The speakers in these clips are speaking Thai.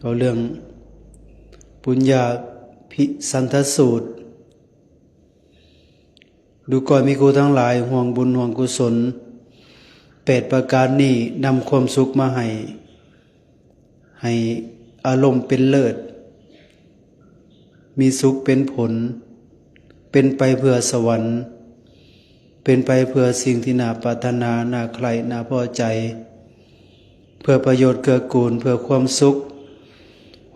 เอาเรื่องปุญญาภิสันทสูตรดูก่อนมีครูทั้งหลายห่วงบุญห่วงกุศล8ประการนี้นำความสุขมาให้อารมณ์เป็นเลิศมีสุขเป็นผลเป็นไปเพื่อสวรรค์เป็นไปเพื่อสิ่งที่น่าปรารถนาน่าใคร่น่าพอใจเพื่อประโยชน์เกื้อกูลเพื่อความสุข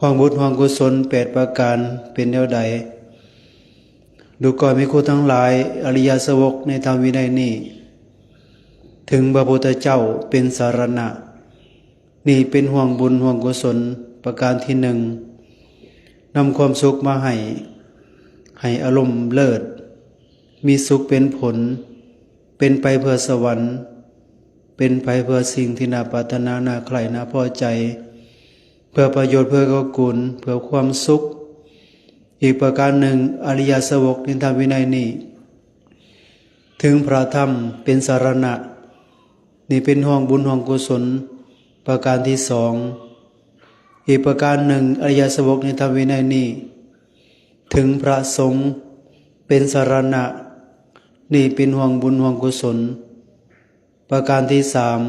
ห่วงบุญห่วงกุศล8ประการเป็นแนวใดดูก่อนมีครูทั้งหลายอริยสาวกในธรรมวินัยนี้ถึงพระพุทธเจ้าเป็นสารณะนี่เป็นห่วงบุญห่วงกุศลประการที่หนึ่งนำความสุขมาให้อารมณ์เลิศมีสุขเป็นผลเป็นไปเพื่อสวรรค์เป็นไปเพื่อสิ่งที่น่าปรารถนาน่าใคร่น่าพอใจเพื่อประโยชน์เพื่อเกื้อกูลเพื่อความสุขอีกประการหนึ่งอริยสาวกในธรรมวินัยนี้ถึงพระธรรมเป็นสารณะนี่เป็นห่วงบุญห่วงกุศลประการที่สองอีกประการหนึ่งอริยสาวกในธรรมวินัยนี้ถึงพระสงฆ์เป็นสารณะนี่เป็นห่วงบุญห่วงกุศลประการที่สาม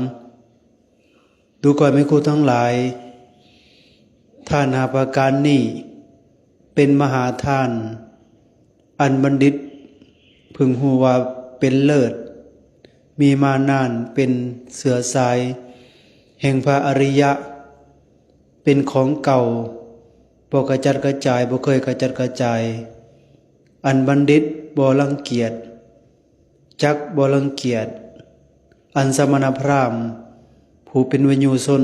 ดูก่อนมีครูทั้งหลายทานหาประการนี้เป็นมหาทานอันบัณฑิตพึงหูว่าเป็นเลิศมีมานานเป็นเสือสายแห่งพระอริยะเป็นของเก่าบ่กระจัดกระจายบ่เคยกระจัดกระจายอันบัณฑิตบ่รังเกียจจักบ่รังเกียจอันสมณพราหมณ์ผู้เป็นวิญญูชน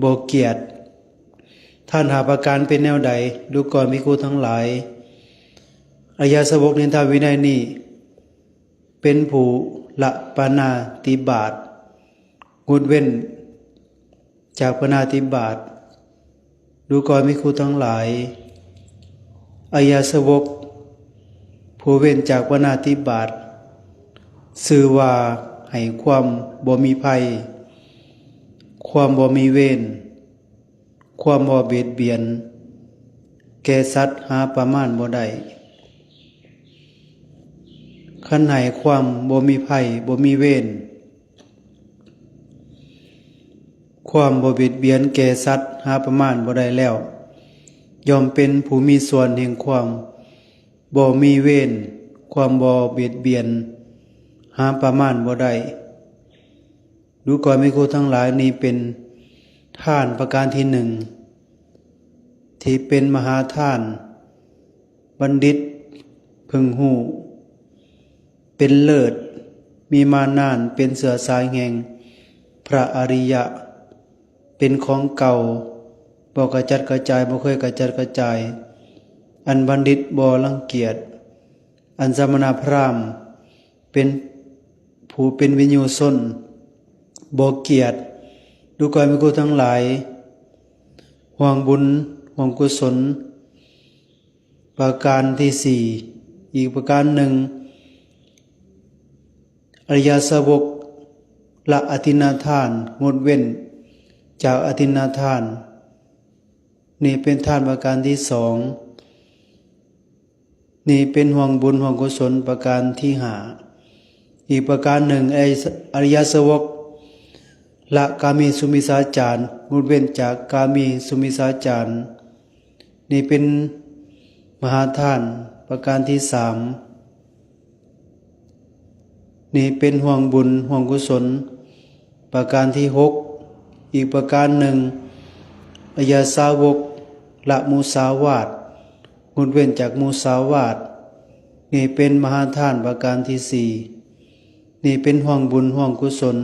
บ่เกียจท่านหาประการเป็นแนวใดดูก่อนมีครูทั้งหลายอริยสาวกในธรรมวินัยนี้เป็นผู้ละปาณาติบาตงดเว้นจากปาณาติบาตดูก่อนมีครูทั้งหลายอริยสาวกผู้เว้นจากปาณาติบาตชื่อว่าให้ความบ่มีภัยความบ่มีเวรความบ่เบียดเบียนแก่สัตว์หาประมาณบ่ได้ขันให้ความบ่มีภัยบ่มีเวรความบ่เบียดเบียนแก่สัตว์หาประมาณบ่ได้แล้วย่อมเป็นผู้มีส่วนแห่งความบ่มีเวรความบ่เบียดเบียนหาประมาณบ่ได้ดูก่อนมีครูทั้งหลายนี้เป็นทานประการที่หนึ่งที่เป็นมหาทานบัณฑิตพึงหูเป็นเลิศมีมานานเป็นเสือสายแห่งพระอริยะเป็นของเก่าบ่กระจัดกระจายบ่เคยกระจัดกระจายอันบัณฑิตบ่รังเกียจอันสมณพราหมณ์เป็นผู้เป็นวิญญูชนบ่เกียรติดูก่อนมีครูทั้งหลายห่วงบุญห่วงกุศลประการที่สี่อีกประการหนึ่งอริยสาวกละอทินนาทานงดเว้นจากอทินนาทานนี่เป็นทานประการที่สองนี่เป็นห่วงบุญห่วงกุศลประการที่ห้าอีกประการหนึ่งอริยสาวกละกามีสุมิสาจารงดเว้นจากกามีสุมิสาจารนี่เป็นมหาทานประการที่สามนี่เป็นห่วงบุญห่วงกุศลประการที่หกอีกประการหนึ่งอริยสาวกละมุสาวาทงดเว้นจากมุสาวาทนี่เป็นมหาทานประการที่สี่นี่เป็นห่วงบุญห่วงกุศล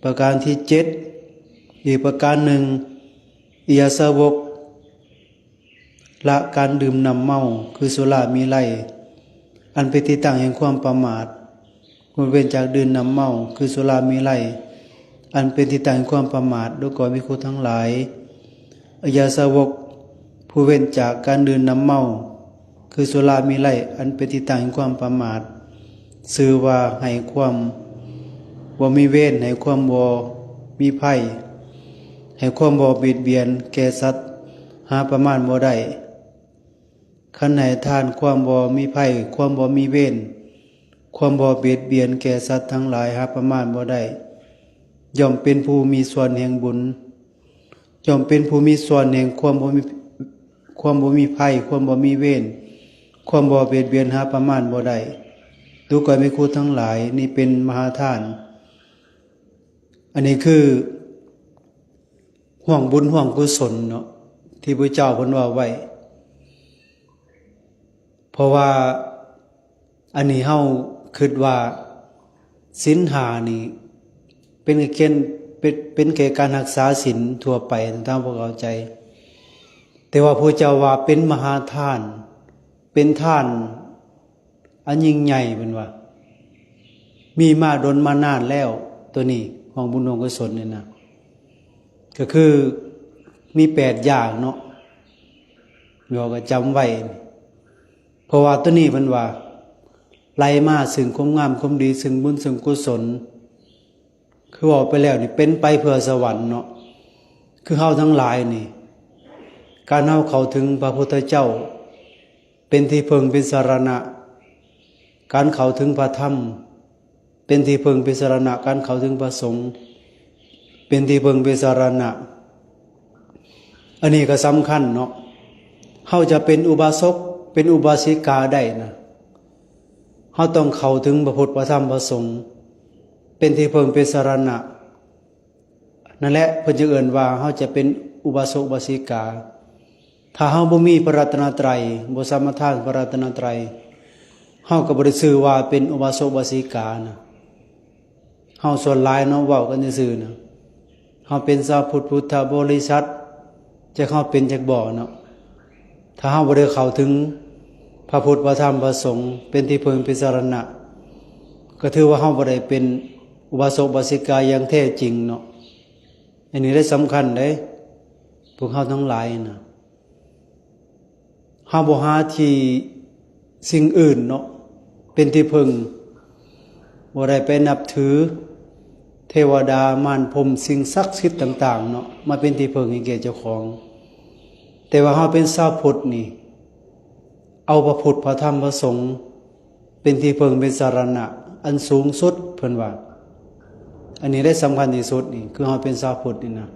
ประการที่เจ็ดอีกประการหนึ่งอริยสาวกละการดื่มน้ำเมาคือสุรามีไลอันเป็นที่ตั้งแห่งความประมาทงดเว้นจากดื่มน้ำเมาคือสุรามีไลอันเป็นที่ตั้งแห่งความประมาทดูก่อนมีครูทั้งหลายอริยสาวกผู้เว้นจากการดื่มน้ำเมาคือสุรามีไลอันเป็นที่ตั้งแห่งความประมาทชื่อว่าให้ความบ่มีเวรให้ความบ่มีภัย ให้ความบ่เบียดเบียนแก่สัตว์หาประมาณบ่ได้คันให้ทานความบ่มีภัยความบ่มีเวรความบ่เบียดเบียนแก่สัตว์ทั้งหลายหาประมาณบ่ได้ย่อมเป็นผู้มีส่วนแห่งบุญย่อมเป็นผู้มีส่วนแห่งความบ่มีภัยความบ่มีเวรความบ่เบียดเบียนหาประมาณบ่ได้ดูก่อนภิกขุทั้งหลายนี่เป็นมหาทานอันนี้คือห่วงบุญห่วงกุศลเนาะที่พระเจ้าเพิ่นว่าไว้เพราะว่าอันนี้เฮาคิดว่าศีลห้านี่เป็นแก่การรักษาศีลทั่วไปตามพวกเข้าใจแต่ว่าพระเจ้าว่าเป็นมหาทานเป็นทานอันยิ่งใหญ่เป็นว่ามีมาดนมานานแล้วตัวนี้ของบุญของกุศลเนี่ยนะก็คือมี8อย่างเนาะเราก็จำไว้เพราะว่าตัวนี้มันว่าไล่มาซึ่งความงามความดีซึ่งบุญซึ่งกุศลคือบอกไปแล้วนี่เป็นไปเพื่อสวรรค์เนาะคือเฮาทั้งหลายนี่การเฮาเข้าถึงพระพุทธเจ้าเป็นที่พึ่งเป็นสรณะการเข้าถึงพระธรรมเป็นที่พึ่งเป็นสรณะการเข้าถึงพระสงฆ์เป็นที่พึ่งเป็นสรณะอันนี้ก็สำคัญเนาะเฮาจะเป็นอุบาสกเป็นอุบาสิกาได้นะเฮาต้องเข้าถึงพระพุทธพระธรรมพระสงฆ์เป็นที่พึ่งเป็นสรณะนั่นแหละเพิ่นจะเอิ้นว่าเฮาจะเป็นอุบาสกอุบาสิกาถ้าเฮาบ่มีพระรัตนตรัยบ่สามารถทานพระรัตนตรัยเฮาก็บ่ได้ชื่อว่าเป็นอุบาสกอุบาสิกานะเฮาส่วนหลายเนาะเว้ากันซื่อๆนะเฮาเป็นชาวพุทธบริษัทจะเฮาเป็นจักบ่เนาะถ้าเฮาบ่ได้เข้าถึงพระพุทธพระธรรมพระสงฆ์เป็นที่พึ่งเป็นสรณะก็ถือว่าเฮาบ่ได้เป็นอุบาสกอุบาสิกาอย่างแท้จริงเนาะอันนี้ได้สำคัญเด้พวกเฮาทั้งหลายนะเฮาบ่หาที่สิ่งอื่นเนาะเป็นที่พึ่งบ่ได้ไปนับถือเทวดามารพรหมสิ่งศักดิ์สิทธิ์ต่างๆเนาะมาเป็นที่พึ่งให้แก่เจ้าของแต่ว่าเฮาเป็นชาวพุทธนี่เอาพระพุทธพระธรรมพระสงฆ์เป็นที่พึ่งเป็นสรณะอันสูงสุดเพิ่นว่าอันนี้ได้สำคัญที่สุดนี่คือเฮาเป็นชาวพุทธนี่นะ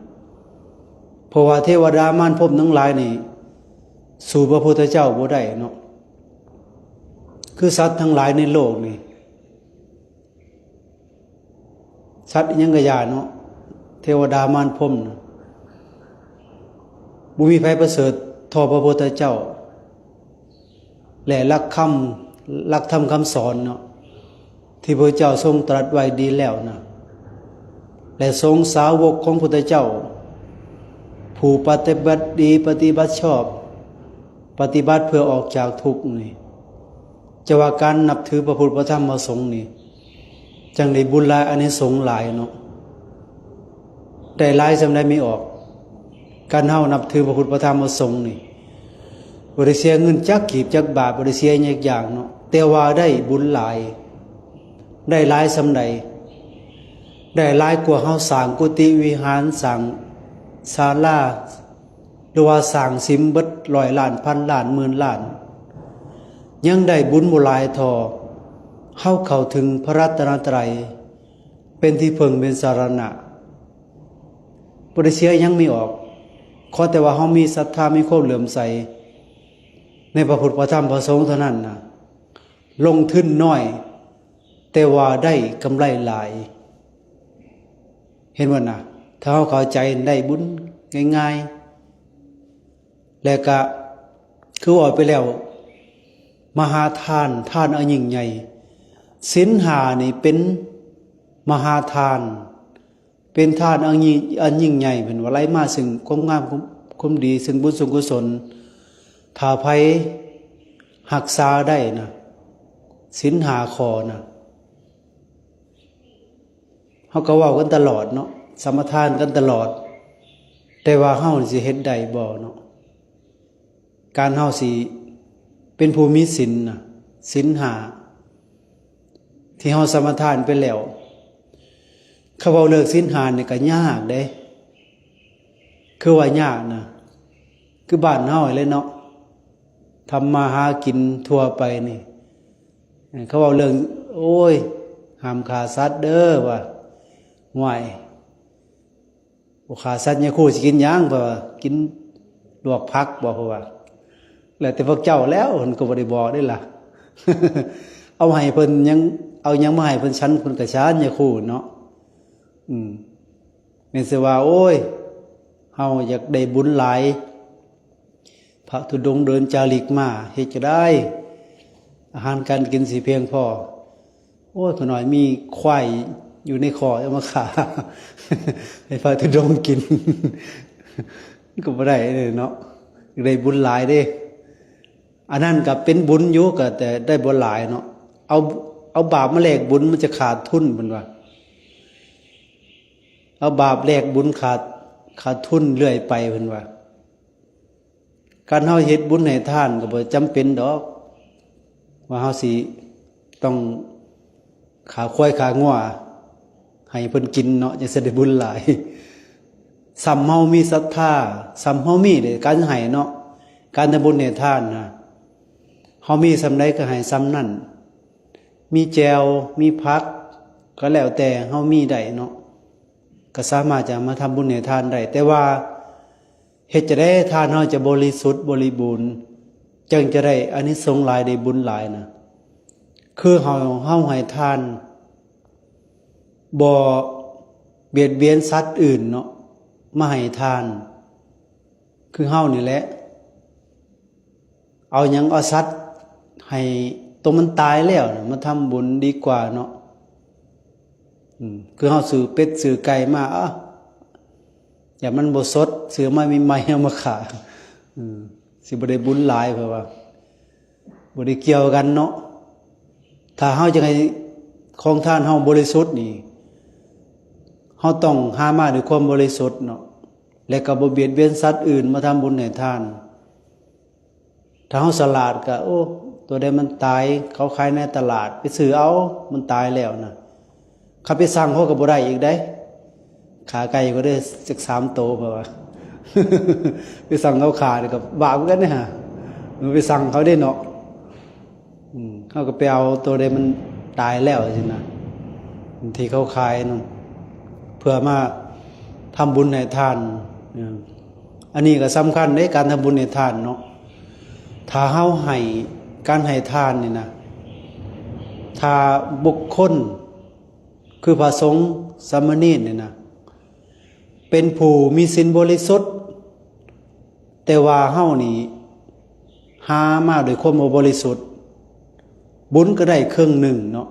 เพราะว่าเทวดามารพรหมทั้งหลายนี่สู่พระพุทธเจ้าบ่ได้เนาะคือสัตว์ทั้งหลายในโลกนี่สัตว์ยังกะยาเนาะเทวดามารพรหมนะบ่มีไผประเสริฐเท่าพระพุทธเจ้าและหลักธรรมคำสอนเนาะที่พระเจ้าทรงตรัสไว้ดีแล้วนะและทรงสาวกของพระพุทธเจ้าผู้ปฏิบัติดีปฏิบัติชอบปฏิบัติเพื่อออกจากทุกข์นี่จะว่าการนับถือพระพุทธพระธรรมพระสงฆ์นี่จังได้บุญหลายอานิสงส์หลายเนาะได้หลายสำได้ไม่ออกการเฮานับถือพระพุทธพระธรรมพระสงฆ์นี่บ่ได้เสียเงินจักกีบจักบาทบ่ได้เสียหยังอย่างเนาะแต่ว่าได้บุญหลายได้หลายสำใดได้หลายกว่าเฮาสร้างกุฏิวิหารสร้างศาลาหรือว่าสร้างสิมเบิด100 ล้านพันล้านหมื่นล้านยังได้บุญบ่หลายเท่าเฮาเข้าถึงพระรัตนตรัยเป็นที่พึ่งเป็นสรณะบ่ได้เสียหยังไม่ออกขอแต่ว่าเฮามีศรัทธามีความเหลื่อมใสในพระพุทธพระธรรมพระสงฆ์เท่านั้นนะลงทุนน้อยแต่ว่าได้กำไรหลายเห็นบ่นะถ้าเฮาเข้าใจได้บุญง่ายๆแล้วก็คือว่าไปแล้วมหาทานอันยิ่งใหญ่ศีลห้านี่เป็นมหาทานเป็นทานอันยิ่งใหญ่เป็นว่าไล่มาซึ่งความงามความดีซึ่งบุญซึ่งกุศลถ้าไผรักษาได้นะศีลห้าข้อนะเฮาก็เว้ากันตลอดเนาะสมทานกันตลอดแต่ว่าเฮาสิเฮ็ดได้บ่เนาะการเฮาสิเป็นผู้มีศีลนะศีลห้าที่เฮาสมทานไปแล้วเขาเว้าเลิกศีลห้านี่ก็ยากเด้ คือว่ายากนะคือบ้านเฮาเลยเนาะทำมาหากินทั่วไปนี่เขาเอาเรื่องโอ้ยห้ามฆ่าสัตว์เด้อว่าห่วยบ่ฆ่าสัตว์เนี่ยคู่สิกินหยังบ่ว่ากินลวกผักบ่เพราะว่าแล้วแต่พวกเจ้าแล้วเพิ่นก็บ่ได้บอกได้ล่ะ เอาให้เพิ่นยังเอายังมาให้เพิ่นชั้นเพิ่นก็ชานเนี่ยคู่เนาะแม่นสิว่าโอ้ยเฮาอยากได้บุญหลายพระธุดงค์เดินจาริกมาเฮ็ดจะได้อาหารการกินสิเพียงพอโอ้ยขอหน่อยมีควายอยู่ในคอเอามาขาให้พระธุดงค์กิน ก็บ่ได้เนาะได้บุญหลายเด้อันนั้นก็เป็นบุญอยู่ก็แต่ได้บุญหลายเนาะเอาบาปมาแลกบุญมันจะขาดทุนเพิ่นว่าเอาบาปแลกบุญขาดทุนเรื่อยไปเพิ่นว่าการเฮาเฮ็ดบุญให้ทานก็บ่จำเป็นดอกว่าเฮาสิต้องขาควายขางัวให้เพิ่นกินเนาะจะสิได้บุญหลายซ้ำเฮามีศรัทธาซ้ำเฮามีได้การให้เนาะการทำบุญให้ทานนะเฮามีส่ำใดก็ให้ส่ำนั้นมีแจวมีผักก็แล้วแต่เฮามีได้เนาะก็สามารถจะมาทำบุญให้ทานได้แต่ว่าเฮ็ดจะได้ทานเฮาจะบริสุทธิ์บริบูรณ์จึงจะได้อานิสงส์หลายได้บุญหลายนะคือเฮาให้ทานบ่เบียดเบียนสัตว์อื่นเนาะมาให้ทานคือเฮานี่แหละเอาหยังเอาสัตว์ให้ตัวมันตายแล้วนะมาทำบุญดีกว่าเนาะคือเฮาซื้อเป็ดซื้อไก่มาอย่ามันบ่สดซื้อมาใหม่ๆเอามาขายสิบ่ได้บุญหลายเพราะว่าบ่ได้เกี่ยวกันเนาะถ้าเฮาจะให้ของทานเฮาบริสุทธิ์นี่เฮาต้องหามาด้วยความบริสุทธิ์เนาะและก็บ่เบียดเบียนสัตว์อื่นมาทำบุญให้ทานถ้าเฮาสลาดก็โอ้ตัวใดมันตายเขาขายในตลาดไปซื้อเอามันตายแล้วนะเขาไปสั่งเขาก็บ่ได้อีกได้ขาไก่ก็ได้สัก3 โตเพราะว่า ไปสั่งเขาขานี่ก็บาปเหมือนกันนะฮะไปสั่งเขาได้เนาะเขาก็ไปเอาตัวใดมันตายแล้วสินะที่เขาขายนั่นเพื่อมาทำบุญให้ทานอันนี้ก็สำคัญในการทำบุญให้ทานเนาะถ้าเฮาให้การให้ทานนี่นะถ้าบุคคลคือพระสงฆ์สามเณรนี่นะเป็นผู้มีศีลบริสุทธิ์แต่ว่าเฮานี่หามาด้วยความบ่บริสุทธิ์บุญก็ได้ครึ่งหนึ่งเนาะ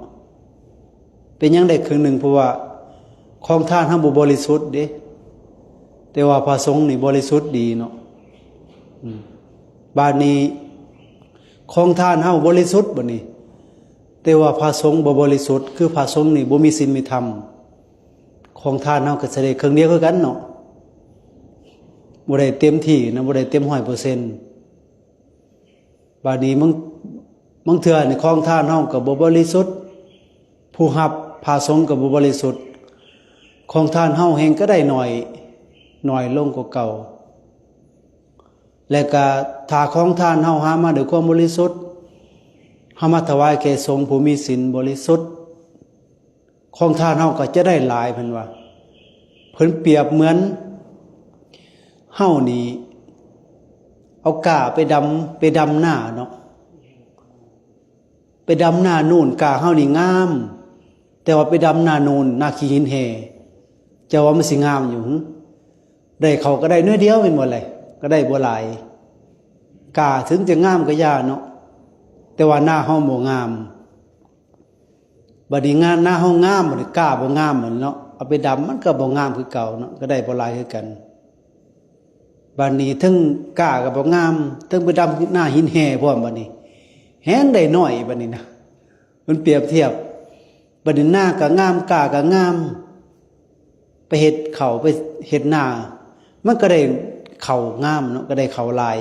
เป็นยังได้ครึ่งหนึ่งเพราะว่าของทานเฮาบ่บริสุทธิ์เด้แต่ว่าพระสงฆ์นี่บริสุทธิ์ดีเนาะบาดนี้ของทานเฮาบริสุทธิ์บัดนี้แต่ว่าพระสงฆ์บ่บริสุทธิ์คือพระสงฆ์นี่บ่มีศีลมีธรรมของทานเฮาก็สิได้ครึ่งเดียวคือกันเนาะบ่ได้เต็มที่นะบ่ได้เต็ม 100% บาดนี้บางเทื่อนี่ของทานเฮาก็บ่บริสุทธิ์ผู้รับพระสงฆ์ก็บ่บริสุทธิ์ของทานเฮาแฮงก็ได้น้อยลงกว่าเก่าและก็ถ้าของทานเฮาหามาด้วยความบริสุทธิ์เฮามาถวายแก่สงฆ์ผู้มีศีลบริสุทธิ์ของทานเฮาก็จะได้หลายเพิ่นว่าเพิ่นเปรียบเหมือนเฮานี่เอากาไปดำหน้าเนาะไปดำหน้านู่นกาเฮานี่งามแต่ว่าไปดำหน้านู่นหน้าขี้หินแห่จะว่ามันสิงามอยู่ได้เขาก็ได้น้อยเดียวเป็นบ่เลยก็ได้บ่หลายกาถึงจะงามก็ย่าเนาะแต่ว่าหน้าเฮาบ่งามบัดนี้งานหน้าเฮางามบัดนี้กาบ่งามเหมือนเนาะเอาไปดำมันก็บ่งามคือเก่าเนาะก็ได้บ่หลายคือกันบัดนี้ถึงกาก็บ่งามถึงไปดำหน้าหินแห่พร้อมบัดนี้แฮงได้น้อยบัดนี้นะมันเปรียบเทียบบัดนี้หน้าก็งามกาก็งามไปเฮ็ดเขาไปเฮ็ดหน้ามันก็ได้เขางามเนาะก็ได้เขาลาย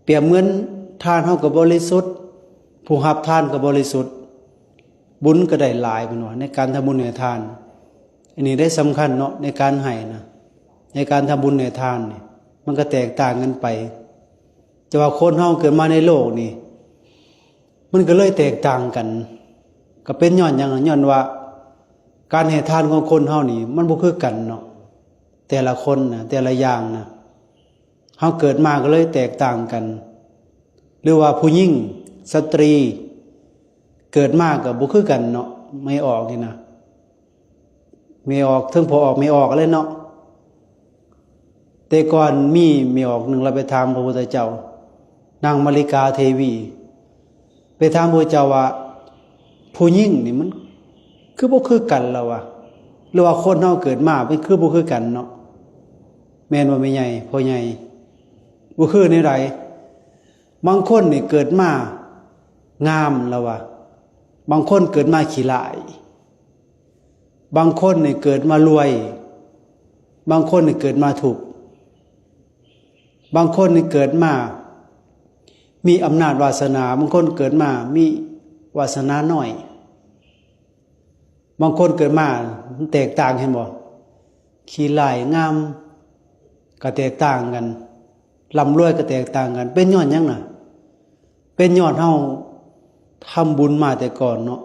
เปรียบเหมือนทานเฮาก็บริสุทธิ์ผู้รับทานก็บริสุทธิ์บุญก็ได้หลายเพิ่นว่าในการทำบุญให้ทานอันนี้ได้สำคัญเนาะในการให้นะ ในการทำบุญในทานนี่มันก็แตกต่างกันไปจะว่าคนเฮาเกิดมาในโลกนี่มันก็เลยแตกต่างกันก็เป็นย้อนหยังย้อนว่าการให้ทานของคนเฮานี่มันบ่คือกันเนาะแต่ละคนนะแต่ละอย่างนะเฮาเกิดมาก็เลยแตกต่างกันหรือว่าผู้หญิงสตรีเกิดมาก็บ่คือกันเนาะไม่ออกนี่นะไม่ออกถึงพอออกไม่ออกเลยเนาะแต่ก่อนมีไม่ออกหนึ่งเราไปถามพระพุทธเจ้านางมาริกาเทวีไปถามพระเจ้าว่าผู้หญิงนี่มันคือบ่คือกันแล้ววะหรือว่าคนเฮาเกิดมาเป็นคือบ่คือกันเนาะแม่นว่าไม่ใหญ่พ่อใหญ่บ่คือในไรบางคนนี่เกิดมางามแล้ววะบางคนเกิดมาขี้ร้ายบางคนนี่เกิดมารวยบางคนนี่เกิดมาถูกบางคนนี่เกิดมามีอำนาจวาสนาบางคนเกิดมามีวาสนาน้อยบางคนเกิดมาแตกต่างเห็นบ่ขี้ร้ายงามก็แตกต่างกันร่ำรวยก็แตกต่างกันเป็นย้อนหยังน่ะเป็นย้อนเฮาทำบุญมาแต่ก่อนเนาะ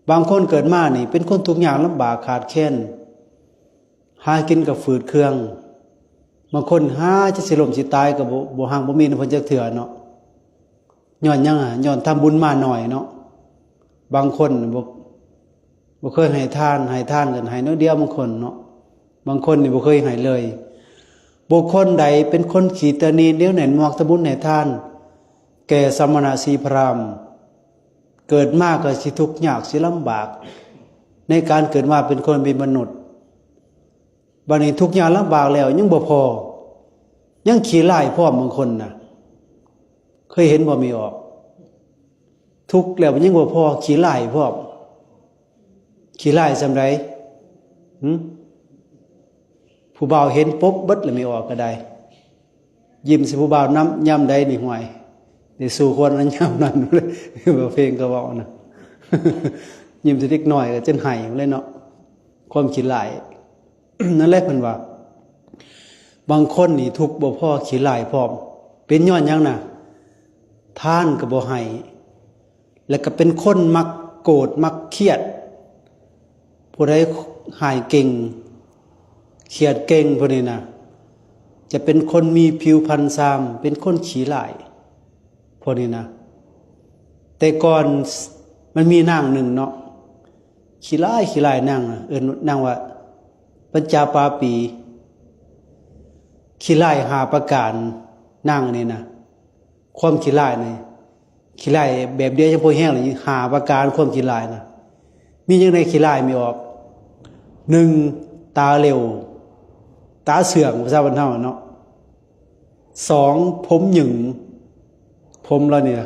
บางคนเกิดมานี่เป็นคนทุกข์ยากลำบากขาดแคลนหากินกับฝืดเครื่องบางคนหาจะสิล้มสิตายก็บ่ห่างบ่มีเพิ่นจักเทื่อเนาะย้อนหยังย้อนทำบุญมาหน่อยเนาะบางคนบ่เคยให้ทานกันให้น้อยเดียวบางคนเนาะบางคนนี่บ่เคยให้เลยบุคคลใดเป็นคนขี้ตนีเดี๋ยวไหนมอกทำบุญให้ทานแก่สมณะสีพราหมณ์เกิดมาก็สิทุกข์ยากสิลำบากในการเกิดมาเป็นคนเป็นมนุษย์บัดนี้ทุกข์ยากลำบากแล้วยังบ่พอยังขี้ร้ายพร้อมบางคนน่ะเคยเห็นบ่มีออกทุกข์แล้วยังบ่พอขี้ร้ายพร้อมขี้ร้ายซำใดผู้บ่าวเห็นปุ๊บเบิดแล้วไม่ออกก็ได้ยิ้มสิผู้บ่าวน้ำย่ำใดนี่ห่วยได้สู่คนนั้นย่ำนั้นเลยบ่เพลงก็เว้านะยิ้มสิเล็กน้อยก็จนไห้เลยเนาะความขี้ร้าย นั่นแหละเพิ่นว่าบางคนนี่ทุกข์บ่พอขี้ร้ายพร้อมเป็นย้อนหยังน่ะทานก็บ่ให้แล้วก็เป็นคนมักโกรธมักเครียดผู้ใดหายเก่งเครียดเก่งพวกนี้นะจะเป็นคนมีผิวพรรณซามเป็นคนขี้ร้ายพวกนี้นะแต่ก่อนมันมีนางหนึ่งเนาะขี้ร้ายนางนางว่าปัญจาปาปีขี้ร้ายหาประการนางนี่นะความขี้ร้ายนี่ขี้ร้ายแบบเดียวจะพอแห้งเลยหาประการความขี้ร้ายนะมียังไงขี้ร้ายไม่ออกหนึ่งตาเร็วตาเสื่อมภาษาบ้านเฮาเนาะสองผมหยึงผมเราเนี่ย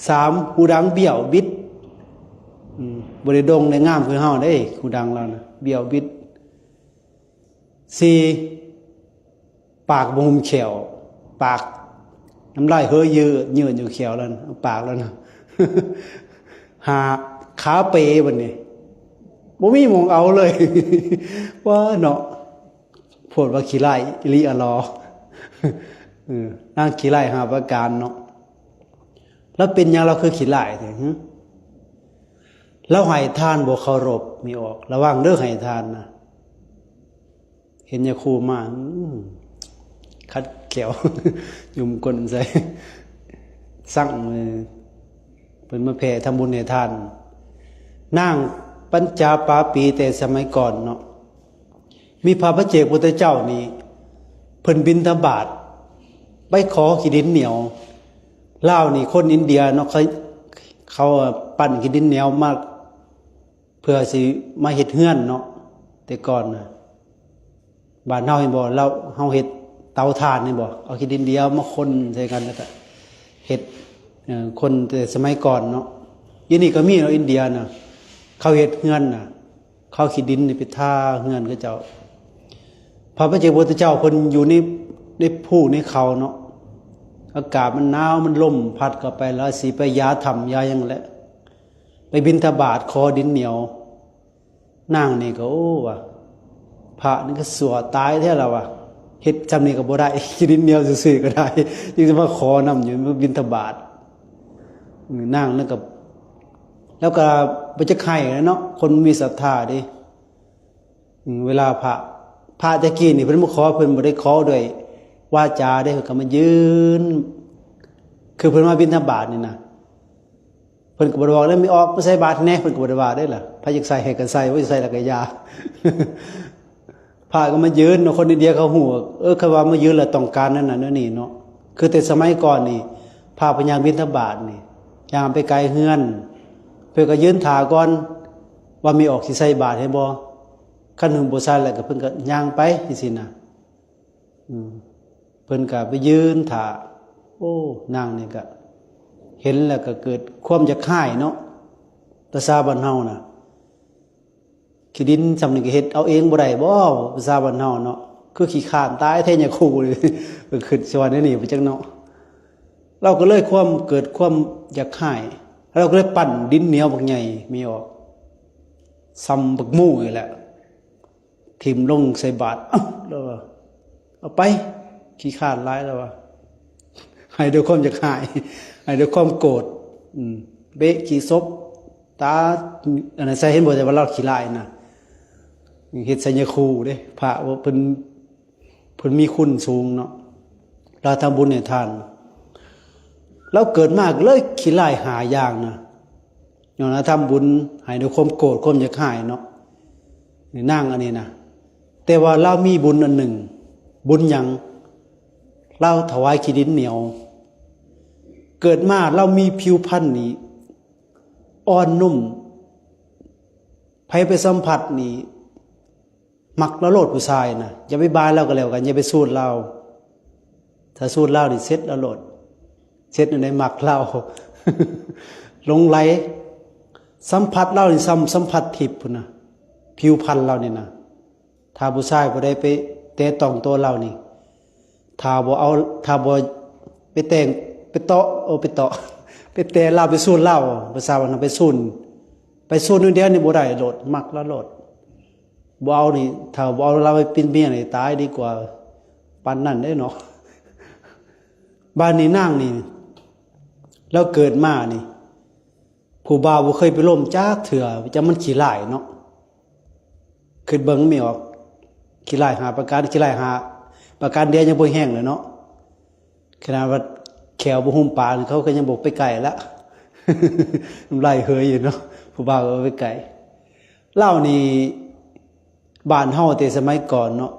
สามหูดังเบี้ยวบิดบ่ได้ดงได้งามคือเฮาเด้หูดังเรานะเบี้ยวบิดสี่ปากบ่หุ้มแขวปากน้ำลายเฮ้ยยืดอยู่แขวแล้วนะปากแล้วนะ หาขาเปบัดนี้บ่มีหม่องเอาเลย ว่าเนาะพูดว่าขี้ร้ายอิลิอะลอนางขี้ร้ายหาประการเนาะแล้วเป็นอย่างเราคือขี้ร้ายแท้แล้วให้ทานบ่เคารพมีออกระวังเด้อให้ทานนะเห็นยาคูมาคัดแขว ยุ่มก้นใส่สั่งเพิ่นมาแผ่ทำบุญให้ทานนางปัญจาปาปีแต่สมัยก่อนเนาะมีพระปัจเจกพุทธเจ้านี่เพิ่นบิณฑบาตไปขอขี้ดินเหนียวลาวนี่คนอินเดียเนาะเขาปั้นขี้ดินเหนียวมาเพื่อสิมาเฮ็ดเฮือนเนาะแต่ก่อนน่ะบ้านเฮาเห็นบ่เราเฮาเฮ็ดเตาถ่านนี่บ่เอาขี้ดินเดียวมาคนใส่กันแล้วก็เฮ็ดคนแต่สมัยก่อนเนาะอยู่นี่ก็มีเนาะอินเดียน่ะเขาเฮ็ดเฮือนน่ะเขาขี้ดินนี่ไปทาเฮือนเขาเจ้าพระปัจเจกพุทธเจ้าเพิ่นอยู่ในภูในเขาเนาะอากาศมันหนาวมันลมพัดเข้าไปแล้วสิไปยาธรรมยาหยังแหละไปบิณฑบาตขอดินเหนียวนางนี่ก็โอ้ว่ะ พระนี่ก็สัวตายแท้แล้วว่ะเฮ็ดจำนี่ก็บ่ได้ขี้ดินเหนียวซื่อๆก็ได้ยังจะมาขอนำอยู่มาบิณฑบาตนั่งแล้วก็บ่จะไข่เนาะคนมีศรัทธาดิเวลาพระตะกี้นี่เพิ่นบ่ขอเพิ่นบ่ได้ขอด้วยวาจาได้เพิ่นก็มายืนคือเพิ่นมาบิณฑบาตนี่นะเพิ่นก็บ่ได้บอกแล้วมีออกมาใส่บาตรแน่เพิ่นก็บ่ได้ว่าได้ล่ะพระอยากใส่ให้ก็ใส่บ่ใส่แล้วก็อย่า พระก็มายืนเนาะคนอินเดียเขาฮู้คือว่ามายืนแล้วต้องการนั่นน่ะนี่เนาะคือแต่สมัยก่อนนี่พระพญาบิณฑบาตนี่ย่างไปไกลเฮือนเพิ่นก็ยืนท่าก่อนว่ามีออกสิใส่บาตรให้บ่คันหึงบ่ใส่แล้วก็เพิ่นก็ย่างไปจังซี่น่ะเพิ่นก็ไปยืนท่าโอ้นางนี่ก็เห็นแล้วก็เกิดความจะคายเนาะภาษาบ้านเฮาน่ะขี้ดินสำนึกเฮ็ดเอาเองบ่ได้บ่ภาษาบ้านเฮาเนาะคือขี้ข้านตายแท้อย่าคู่เลยขึ้นสวรรค์นี่ไปจังเนาะเราก็เลยเกิดความอยากคายเราก็เลยปั่นดินเหนียวบักใหญ่มีออกซ้ำบักหมู่นี่แหละทิ่มลงใส่บาตรแล้วเอาไปขี้ข้านหลายแล้วว่าให้ด้วยความอยากคายให้ด้วยความโกรธเบะขี้ซบตาอันนั้นใส่เห็นบ่แต่ว่าเราขี้ลายนะเฮ็ดสัญญาคูเด้พระว่าเพิ่นมีคุณสูงเนาะเราทำบุญให้ทานเราเกิดมากเลยขี้ลายหาอย่างนะอย่างนั้นทำบุญให้ด้วยความโกรธความอยากคายเนาะนี่นั่งอันนี้นะแต่ว่าเรามีบุญอันหนึ่งบุญหยังเราถวายขี้ดินเหนียวเกิดมาเรามีผิวพรรณนี้อ่อนนุ่มไผไปสัมผัสนี่มักละโลดผู้ชายนะอย่าไปบายเราก็แล้วกันอย่าไปสูดเราถ้าสูดเรานี่เซ็ตละโลดเซ็ตอยู่ในมักเรา หลงไหลสัมผัสเรานี่สัมผัสทิพย์พุ่นน่ะผิวพรรณเรานี่นะถ้าผู้ชายบ่ได้ไปแตะต้องตัวเรานี่ถ้าบ่ไปแต่งไปเตาะไปแต่เราไปสูนเหล้าภาษาวันไปสูนนู่นเดียวนี่บ่ได้โลดมักละโลดบ่เอานี่ถ้าบ่เอาเราไปเป็นเมียนี่ตายดีกว่าปานนั้นได้เนาะบ้านนี้นางนี่แล้วเกิดมานี่ผู้บ่าวบ่เคยไปล่มจักเถื่อจะมันขี้ร้ายเนาะคิดเบิ่งไม่ออกขี้ร้ายหาประการขี้ร้ายหาประการเดียวยังบ่แห้งเลยเนาะขนาดว่าแขวบ่หุ้มปานเขาก็ยังบอกไปไกลละ น้ำลายเฮยอยู่เนาะผู้บ่าวก็ไปไกลเล่านี่บ้านเฮาแต่สมัยก่อนเนาะ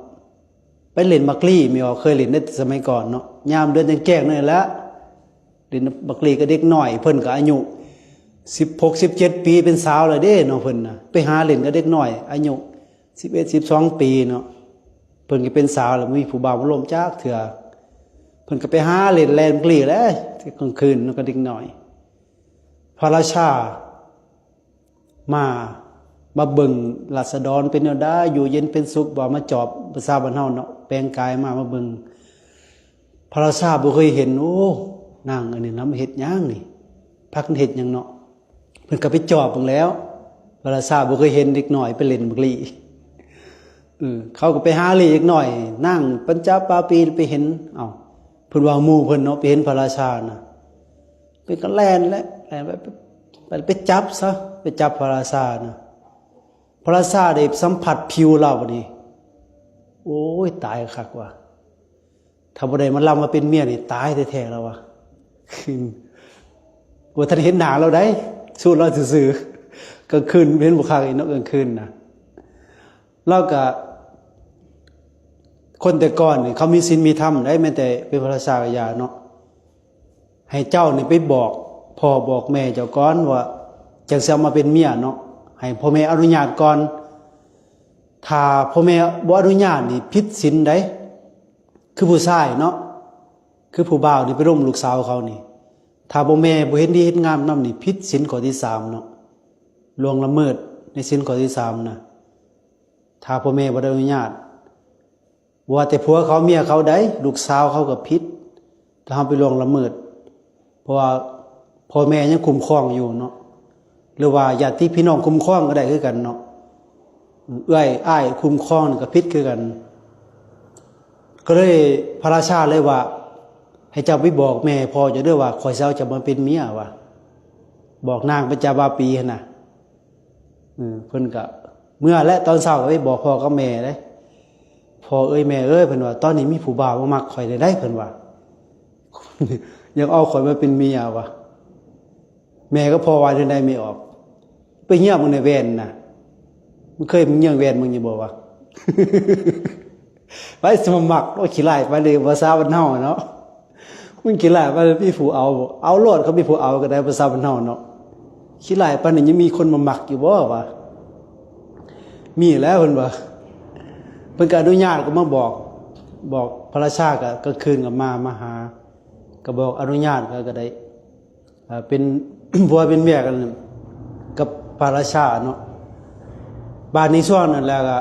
ไปเล่นมักลี่มีเคยเล่นในสมัยก่อนเนาะยามเดือนแจ้งนั่นแหละเล่นมักลี่ก็เด็กน้อยเพิ่นก็อายุ16 17ปีเป็นสาวแล้วเด้เนาะเพิ่นน่ะไปหาเล่นกับเด็กน้อยอายุ11 12ปีเนาะเพิ่นก็เป็นสาวแล้วมีผู้บ่าวมาล้มจักเถื่อเพิ่นก็ไปหาเล่นแลนกลีแล้วกลางคืนมันก็เด็กน้อยพระราชามาเบิ่งราษฎรเป็นแนวใดอยู่เย็นเป็นสุขบ่มาจอบภาษาบ้านเฮาเนาะแปลงกายมาเบิ่งพระราชาบ่เคยเห็นโอ้นางอันนี้นำเฮ็ดหยังนี่พักเฮ็ดหยังเนาะเพิ่นก็ไปจอบเบิ่งแล้วพระราชาบ่เคยเห็นเด็กน้อยไปเล่นบักลี่เขาก็ไปหาเล็กน้อยนั่งปัญจปาปีไปเห็นเอ้าเพิ่นว่าหมู่เพิ่นเนาะไปเห็นพระราชาน่ะเป็นก็แล่นไปจับซะไปจับพระราชาน่ะพระราชาได้สัมผัสผิวเราบัดนี้โอ้ยตายคักว่ะถ้าบ่ได้มาลำมาเป็นเมียนี่ตายแท้ๆแล้วว่ะบ่ทันเห็นหน้าเราได้สู้เราซื่อๆกลางคืนเห็นบ่คักอีเนาะกลางคืนน่ะเราก็คนแต่ก่อนนี่เขามีศีลมีธรรมได้แม้แต่เป็นพระราชาก็อย่าเนาะให้เจ้านี่ไปบอกพ่อบอกแม่เจ้าก่อนว่าจังสิเอามาเป็นเมียเนาะให้พ่อแม่อนุญาตก่อนถ้าพ่อแม่บ่อนุญาตนี่ผิดศีลได้คือผู้ชายเนาะคือผู้บ่าวนี่ไปร่วมลูกสาวเขานี่ถ้าพ่อแม่บ่เห็นดีเห็นงามนำนี่ผิดศีลข้อที่3เนาะล่วงละเมิดในศีลข้อที่3นะถ้าพ่อแม่บ่ได้อนุญาตว่าแต่ผัวเขาเมียเขาได้ลูกสาวเขาก็ผิดถ้าเฮาไปล่วงละเมิดเพราะว่าพ่อแม่ยังคุ้มครองอยู่เนาะหรือว่าญาติพี่น้องคุ้มครองก็ได้คือกันเนาะ เอื้อยอ้ายคุ้มครองนี่ก็ผิดคือกัน ก็เลยพระราชาเลยว่า ให้เจ้าไปบอกแม่พ่อจะด้วยว่าข่อยเจ้าจะมาเป็นเมียว่ะบอกนางปัญจวาปีหั่นน่ะเพิ่นก็เมื่อและตอนเช้าก็ไปบอกพ่อกับแม่เด้พ่อเอ้ยแม่เอ้ยเพิ่นว่าตอนนี้มีผู้บ่าวมามักข่อยได้เพิ่นว่า อยากเอาข่อยมาเป็นเมียว่ะแม่ก็พอว่าได้ไม่ออกไปเงียบมึงในแว่นน่ะมึงเคยมึงเงียบแว่นมึงอยู่บ่วะ ไปสมมักโอ้ขี้ไล่ไปเลยภาษาบ้านเฮาเนาะมึงขี้ไล่ไปมีผู้เอาโลดเขามีผู้เอาก็ได้ภาษาบ้านเฮาเนาะขี้ไล่ปานนี้ยังมีคนมามักอยู่บ่วะมีแล้วเพิ่นว่าเพิ่นก็อนุญาตก็มาบอกพระราชาก็คืนกับมาหาก็บอกอนุญาตก็ได้เป็น ผัวเป็นเมียกันกับพระราชาเนาะบาดนี้ช่วงนั้นแล้วก็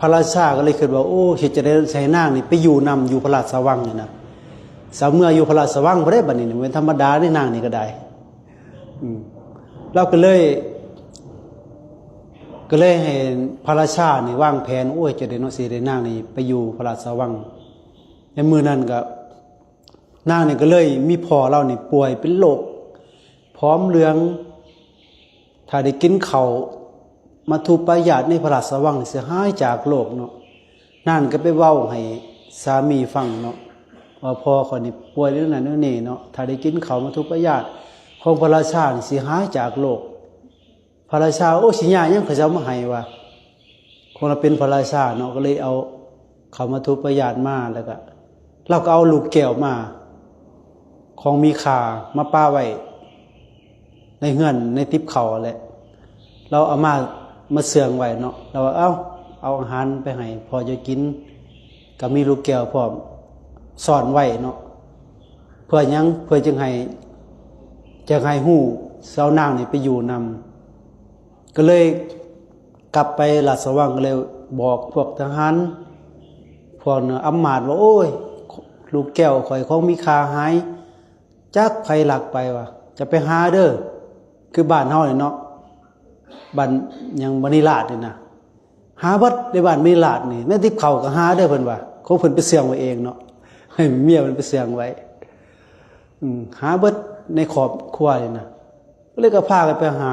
พระราชาก็เลยคิดว่าโอ้เฮ็ดจะได้ใช้นางนี่ไปอยู่นำอยู่พระราชวังนี่นะสาวเมื่ออยู่พระราชวังบ่ได้บัดนี้เป็นธรรมดาได้นางนี่ก็ได้เราก็เลยให้พระราชานี่วางแผนโอ้ยจะได้เนาะสิได้นางนี่ไปอยู่พระราชวังในมื้อนั้นก็นางนี่ก็เลยมีพ่อเรานี่ป่วยเป็นโรคพร้อมเรืองถ้าได้กินข้าวมาทุปายาตในพระราชวังนี่สิหายจากโรคเนาะนั่นก็ไปเว้าให้สามีฟังเนาะว่าพ่อเขานี่ป่วยเรื่องนั้นเรื่องนี้เนาะถ้าได้กินข้าวมาทุปายาตของพระราชานี่สิหายจากโรคพระราชาโอ้สิญายังเขาจะมาให้ว่าคงเราเป็นพระราชาเนาะก็เลยเอาข้าวมาทุปายาตมาแล้วก็เราก็เอาลูกแก้วมาของมีค่ามาป้าไว้ในเฮือนในติ๊บเขาแหละเราเอามาเสื่องไว้เนาะเราเอาอาหารไปให้พอจะกินก็มีลูกแก้วพร้อมซ่อนไว้เนาะเพื่อจึงให้ฮู้สาวนางนี่ไปอยู่นำก็เลยกลับไปราชวังก็เลยบอกพวกทหารพวกอำมาตย์ว่าโอ้ยลูกแก้วข่อยของมีค่าหายจักไผลักไปว่ะจะไปหาเด้อคือบ้านเฮานี่เนาะบ้านยังมณีราชนี่นะหาวัดในบ้านมณีราชนี่แม่ทิพย์เขาก็หาเด้อเพิ่นว่าเขาเพิ่นไปเสี่ยงไว้เองเนาะให้เมียมันไปเสี่ยงไว้หาเบิดในขอบครัวนี่นะก็เลยก็พากันไปหา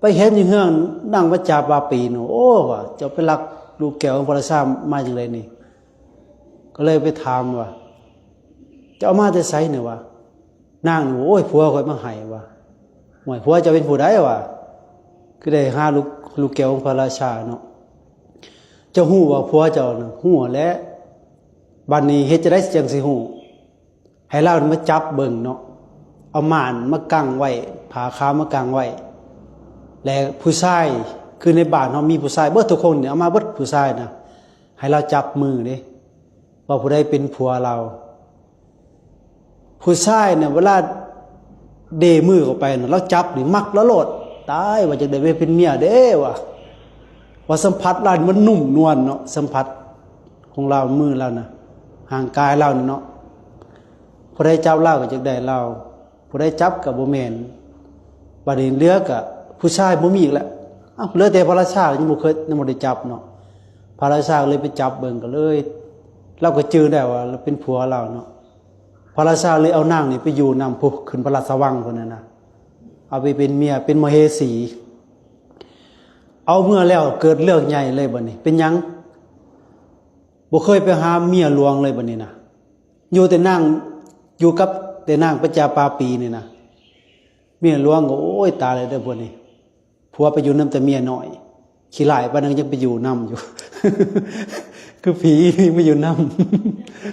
ไปเห็นอยู่เฮือนนั่งพระจาปาปีเนาะโอ้ว่าเจ้าไปลักลูกแก้วของพระราชามาจังไดนี่ก็เลยไปถามว่าจะเอามาแต่ไสเนี่ยว่านางโอ้ยผัวข่อยมาให้ว่าห่วยผัวจะเป็นผู้ใดวะคือได้หาลูกแก้วของพระราชาเนาะเจ้าฮู้ว่าผัวเจ้าน่ะฮู้และบัดนี้เฮ็ดจะได้จังสิฮู้ให้เรามาจับเบิ่งเนาะเอาม่านมากั้งไว้ผ้าขาวมากั้งไว้และผู้ชายคือในบ้านเฮามีผู้ชายเบิดทุกคนเนี่ยเอามาเบิดผู้ชายนะให้เราจับมือเด้ว่าผู้ใดเป็นผัวเราผู้ชายเนี่ยเวลาเดมือเข้าไปเนี่ยเราจับนี่มักแล้วโลดตายว่าจะได้ไปเป็นเมียเด้ว่าสัมผัสเรามันนุ่มนวลเนาะสัมผัสของเรามือเรานะห่างกายเราเนาะผู้ใดจับเราก็จะได้เราผู้ใดจับกับบ่แม่นบัดนี้เหลือกับผู้ชายบ่มีอีกแล้วอ้าวเหลือแต่พระราชายังบ่ได้จับเนาะพระราชาเลยไปจับเบิ่งก็เลยเราก็จื้อได้ว่าเราเป็นผัวเราเนาะพระราชาเลยเอานางนี่ไปอยู่นำผู้ขึ้นพระราชวังคนนั้นนะเอาไปเป็นเมียเป็นมเหสี เอาเมื่อแล้วเกิดเรื่องใหญ่เลยบัดนี้เป็นหยังบ่เคยไปหาเมียหลวงเลยบัดนี้นะอยู่แต่นั่งอยู่กับแต่นางปัญจปาปีนี่นะเมียหลวงก็โอ้ยตายเลยเด้อพวกนี้ผัวไปอยู่นำแต่เมียน้อยขี้หลายปานนั้นยังไปอยู่นำอยู่ คือผีไม่อยู่น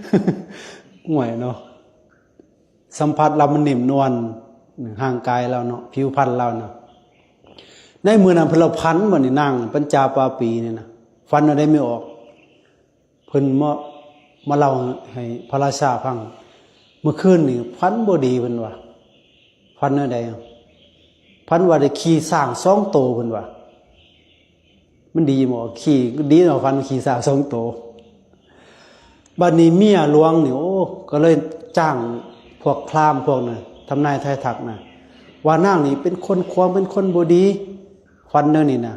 ำห่วยเนาะสัมผัสเรามันนิ่มนวลห่างกายเราเนาะผิวพรรณเราเนาะในมือนั้นเราพันบัดนี้นางปัญจปาปีนี่นะฟันเอาได้ไม่ออกเพิ่นมาเล่าให้พระราชาฟังเมื่อคืนนี่พันบ่ดีเพิ่นว่าพันเอาได้พันว่าได้ขี่สร้าง2โตเพิ่นว่ามันดีบ่ขี่ดีเนาะฟันขี่สร้าง2โตบัดนี้เมียหลวงนี่โอ้ก็เลยจ้างพวกพราหมณ์พวกนั้นทำนายทายทักนะว่านางนี่เป็นคนความเป็นคนบ่ดีฟันเด้อนี่นะ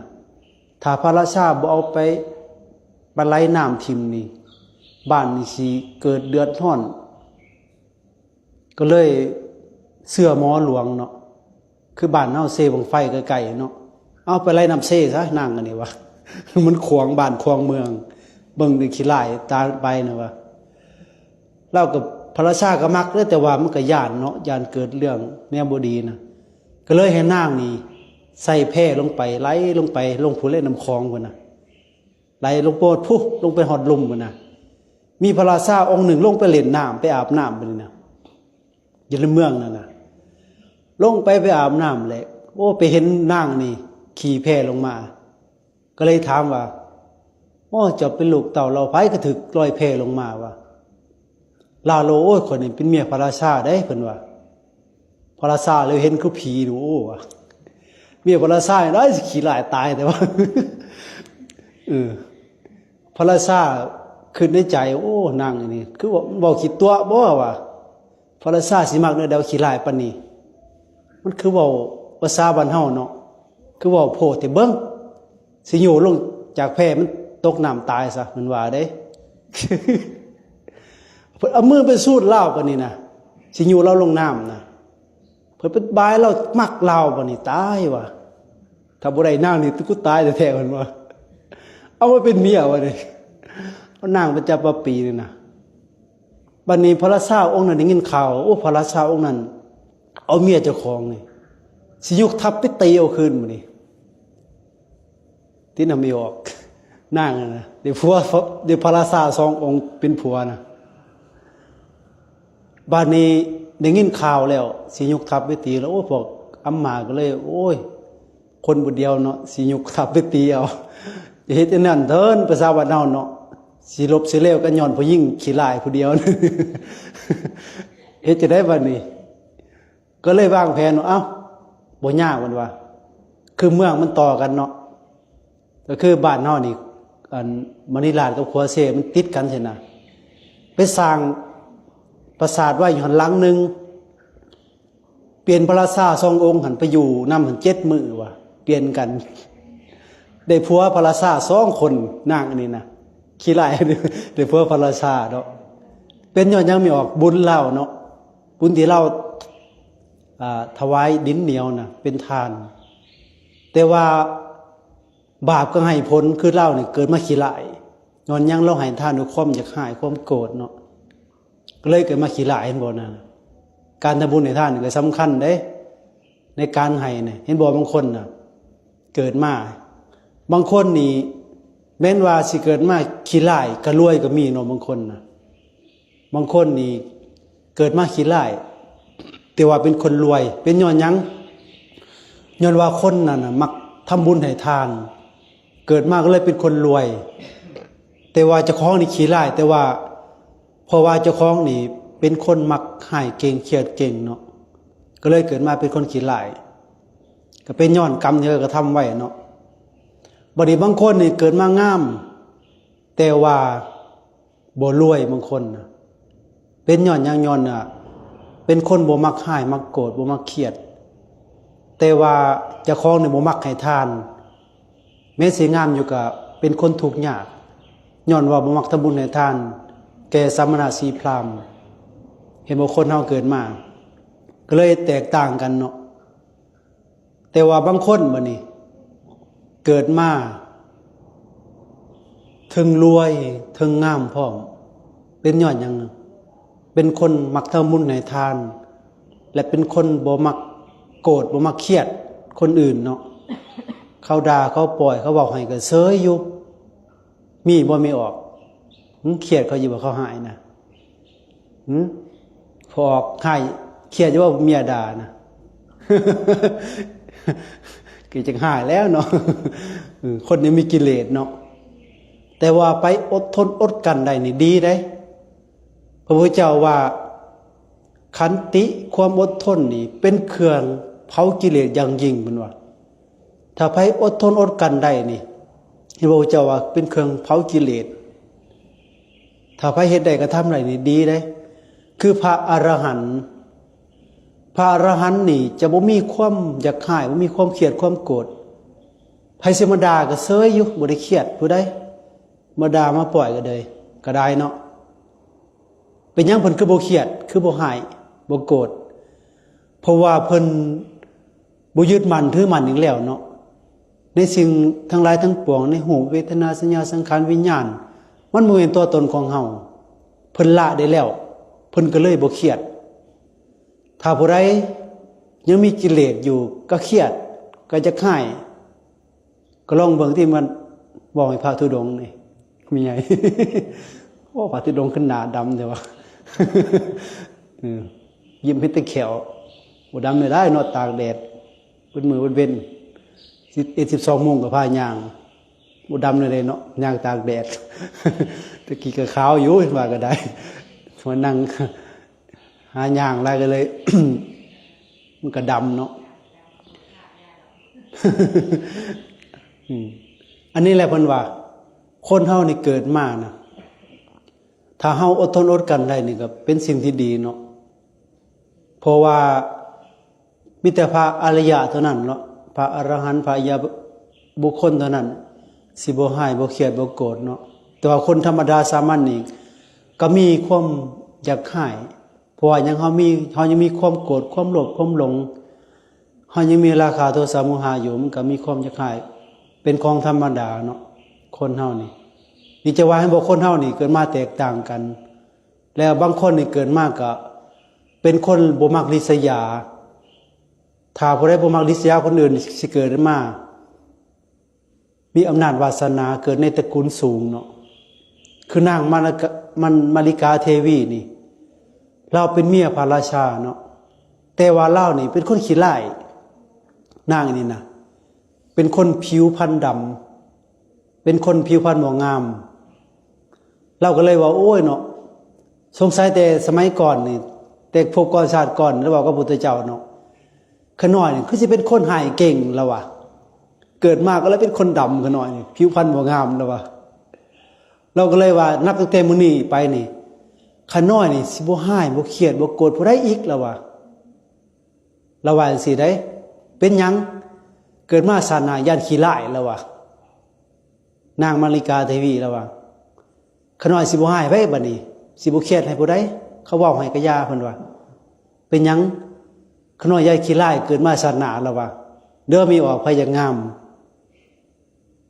ถ้าพระราชาบ่เอาไปบรรลัยน้ำทิมนี่บ้านนี่สิเกิดเดือดร้อนก็เลยเสื้อหมอหลวงเนาะคือบ้านเฮาเซบังไฟไกลๆเนาะเอาไปไล่น้ำเซซะนั่งอันนี้วะ มันขวางบ้านขวางเมืองเบิ่งนี่ขี้ร้ายตาไปนะวะเล่ากับพระราชาก็มักเด้อแต่ว่ามันก็ย่านเนาะย่านเกิดเรื่องแนวบ่ดีนะก็เลยให้นางนี่ใส่แพร่ลงไปไหลลงไปลงผู้เล่นน้ำคลองพุ่นน่ะไหลลงโปดพุลงไปหอดลุ่มพุ่นน่ะมีพระราชาองค์หนึ่งลงไปเล่นน้ำไปอาบน้ำพุ่นนี่นะอยู่ในเมืองนั่นน่ะลงไปอาบน้ำแหละโอ้ไปเห็นนางนี่ขี่แพลงมาก็เลยถามว่าโอ้เจ้าเป็นลูกเต่าเราไผก็ถึกลอยแพลงมาว่าลาโลโอ้ยคนนี้เป็นเมียพระราชาได้เพิ่นว่าพระราชาเลยเห็นคือผีดูโอ้ว่ะเมียพระราชาได้สิขี้หลายตายแต่ว่า พระราชาขึ้นในใจโอ้นางนี่คือว่าบ่คิดตัวบ่ว่าพระราชาสิมักเด้อเดาขี้หลายปานนี้มันคือเว้าภาษาบ้านเฮาเนาะคือเว้าโพดแต่เบิ่งสิโยลงจากแพมันตกน้ำตายซะมันว่าเด้ เพิ่นเอามือไปสูดเหล้าปานนี้นะสิโยเราลงน้ำนะเพิ่นเป็นบายเรามักเหล้าปานนี้ตายว่ะถ้าบ่ได้นางนี่กูตายแท้ๆเพิ่นว่าเอามาเป็นเมียว่ะเด้เอานางประจำปีนี่นะบัดนี้พระราชาองค์นั้นได้ยินข่าวโอ้พระราชาองค์นั้นเอาเมียเจ้าของนี่สิยกทัพไปตีเอาคืนมื้อนี้ที่นำไม่ออกนางนะเดี๋ยวผัวเดี๋ยวพระราชาสององค์เป็นผัวนะบัดนี้ได้ยินข่าวแล้วสิยกทัพไปตีแล้วโอ้พวกอำมาก็เลยโอ้ยคนผู้เดียวเนาะสิยกทัพไปตีเอาจะเฮ็ดจังนั้นเถินภาษาบ้านเฮาเนาะสิลบสิเลวก็ย้อนผู้หญิงขี้ร้ายผู้เดียว เฮ็ดจะได้บัดนี้ก็เลยวางแผนว่าเอ้าบ่ยากมันว่าคือเมืองมันต่อกันเนาะก็คือบ้านเฮานี่อันมณีราชกับขัวเสมันติดกันใช่น่ะไปสร้างปราสาทไว้อยู่หันหลังนึงเปลี่ยนพระราชาสององค์หันไปอยู่นำหัน7มื้อว่ะเปลี่ยนกันได้ผัวพระราชา2คนนางอันนี้นะขี้ร้าย ได้ผัวพระราชาเนาะเป็นย้อนยังไม่ออกบุญเล่าเนาะบุญที่เราถวายดินเหนียวนะเป็นทานแต่ว่าบาปก็ให้ผลคือเล่าเนี่ยเกิดมาขี้ร้ายย้อนยังเราให้ทานด้วยความอยากหายความโกรธเนาะก็เลยเกิดมาขี้ร้ายเห็นบ่นะการทำบุญในทานนี่ก็สำคัญเด้ในการให้เนี่ยเห็นบ่บางคนน่ะเกิดมาบางคนนี่แม้นว่าสิเกิดมาขี้ร้ายก็รวยก็มีเนาะบางคนน่ะบางคนนี่เกิดมาขี้ร้ายแต่ว่าเป็นคนรวยเป็นย้อนยังย้อนว่าคนนั่นน่ะมักทำบุญให้ทานเกิดมาก็เลยเป็นคนรวยแต่ว่าเจ้าของนี่ขี้ร้ายแต่ว่าเพราะว่าเจ้าของนี่เป็นคนมักให้เก่งเครียดเก่งเนาะก็เลยเกิดมาเป็นคนขี้ร้ายก็เป็นย้อนกรรมที่เขาทำไว้เนาะบัดนี้บางคนนี่เกิดมางามแต่ว่าบ่รวยบางคนน่ะเป็นย้อนยังย้อนน่ะเป็นคนบ่มักให้มักโกรธบ่มักเครียดแต่ว่าเจ้าของนี่บ่มักให้ทานแม้สิงามอยู่ก็เป็นคนทุกข์ยากย้อนว่าบ่มักทำบุญให้ทานแก่สมณะสีพราหมณ์เห็นบ่คนเฮาเกิดมาก็เลยแตกต่างกันเนาะแต่ว่าบางคนบัดนี้เกิดมาถึงรวยถึงงามพร้อมเป็นย้อนหยังเป็นคนมักทำบุญให้ทานและเป็นคนบ่มักโกรธบ่มักเครียดคนอื่นเนาะเขาด่าเขาปล่อยเขาบอกให้ก็เซยอยู่มีบ่ไม่ออกเครียดเขาอยู่บ่เขาหายนะพอออกให้เครียดอยู่ว่าเมียด่านะ กิจหายแล้วเนาะ คนนี้มีกิเลสเนาะแต่ว่าไปอดทนอดกันได้นี่ดีได้พระพุทธเจ้าว่าขันติความอดทนนี่เป็นเครื่องเผากิเลสอย่างยิ่งมันว่าถ้าไปอดทนอดกันได้นี่พระพุทธเจ้าว่าเป็นเครื่องเผากิเลสถ้าไปเฮ็ดได้ก็ทำได้นี่ดีได้คือพระอรหันต์พระอรหันต์นี่จะบ่มีความอยากหายบ่มีความเครียดความโกรธ ไผสิมาด่าก็เซยอยู่บ่ได้เครียดผู้ใดมาด่ามาปล่อยก็เลยก็ได้เนาะเป็นหยังเพิ่นคือบ่เครียดคือบ่หายบ่โกรธเพราะว่าเพิ่นบ่ยึดมั่นถือมั่นอีกแล้วเนาะในสิ่งทั้งหลายทั้งปวงในรูปเวทนาสัญญาสังขารวิญญาณมันบ่เป็นตัวตนของเฮาเพิ่นละได้แล้วเพิ่นก็เลยบ่เครียดถ้าผู้ใดยังมีกิเลสอยู่ก็เครียดก็จะค่ายก็ลองเบิ่งที่มันบอกให้พระธุดงค์นี่มีไง โอ้พระธุดงค์ขึ้นหน้าดำเด้อว่า ยิ้มให้ตะแขวบ่ดำไม่ได้นอนตากแดดเป็นมือเป็นเว้น12 โมงก็พาย่างบ่ดำเลยเนาะย่างตากแดด ตะกี้ก็ขาวอยู่ว่าก็ได้มานั่งหาย่างอะไรก็เลย มันก็ดำเนาะ อันนี้แหละเพิ่นว่าคนเฮานี่เกิดมานะถ้าเฮาอดทนอดกันได้นี่ก็เป็นสิ่งที่ดีเนาะเพราะว่ามีแต่พระอริยะเท่านั้นเนาะพระอรหันต์พระอริยบุคคลเท่านั้นสิบ่หายบ่เครียดบ่โกรธเนาะแต่ว่าคนธรรมดาสามัญนี่ก็มีความอยากหายเพราะว่ายังเฮายังมีความโกรธความโลภความหลงเฮายังมีราคะโทสะโมหะอยู่มันก็มีความอยากหายเป็นของธรรมดาเนาะคนเฮานี่จะว่าให้บอกคนเฮานี่เกิดมาแตกต่างกันแล้วบางคนนี่เกิดมาก็เป็นคนบ่มักริษยาถ้าผู้ใดบ่มักริษยาคนอื่นสิเกิดมามีอำนาจวาสนาเกิดในตระกูลสูงเนาะคือนางมาริกาเทวีนี่เราเป็นเมียพระราชาเนาะแต่ว่าเรานี่เป็นคนขี้ร้ายนางนี่นะเป็นคนผิวพรรณดำเป็นคนผิวพรรณบ่งามเราก็เลยว่าโอ้ยเนาะสงสัยแต่สมัยก่อนนี่แต่พวกก่อนชาติก่อนแล้วบอกกับพุทธเจ้าเนาะขน้อยนี่คือสิเป็นคนหายเก่งแล้วว่ะเกิดมาก็เลยเป็นคนดำขน้อยนี่ผิวพรรณบ่งามแล้วว่ะเราก็เลยว่านับตั้งแต่มื้อนี้ไปนี่ขน้อยนี่สิบ่หายบ่เครียดบ่โกรธผู้ใดอีกแล้วว่ะระว่าจังซี่ได้เป็นหยังเกิดมาศาสนาย่านขี้ร้ายแล้วว่ะนางมาริกาเทวีแล้วว่ะขน้อยสิบ่หายไว้บัดนี้สิบ่เครียดให้ผู้ใดเขาเว้าให้กะยาเพิ่นว่าเป็นหยังขน้อยย่านขี้ร้ายเกิดมาศาสนาแล้วว่ะเด้อมีออกพยางาม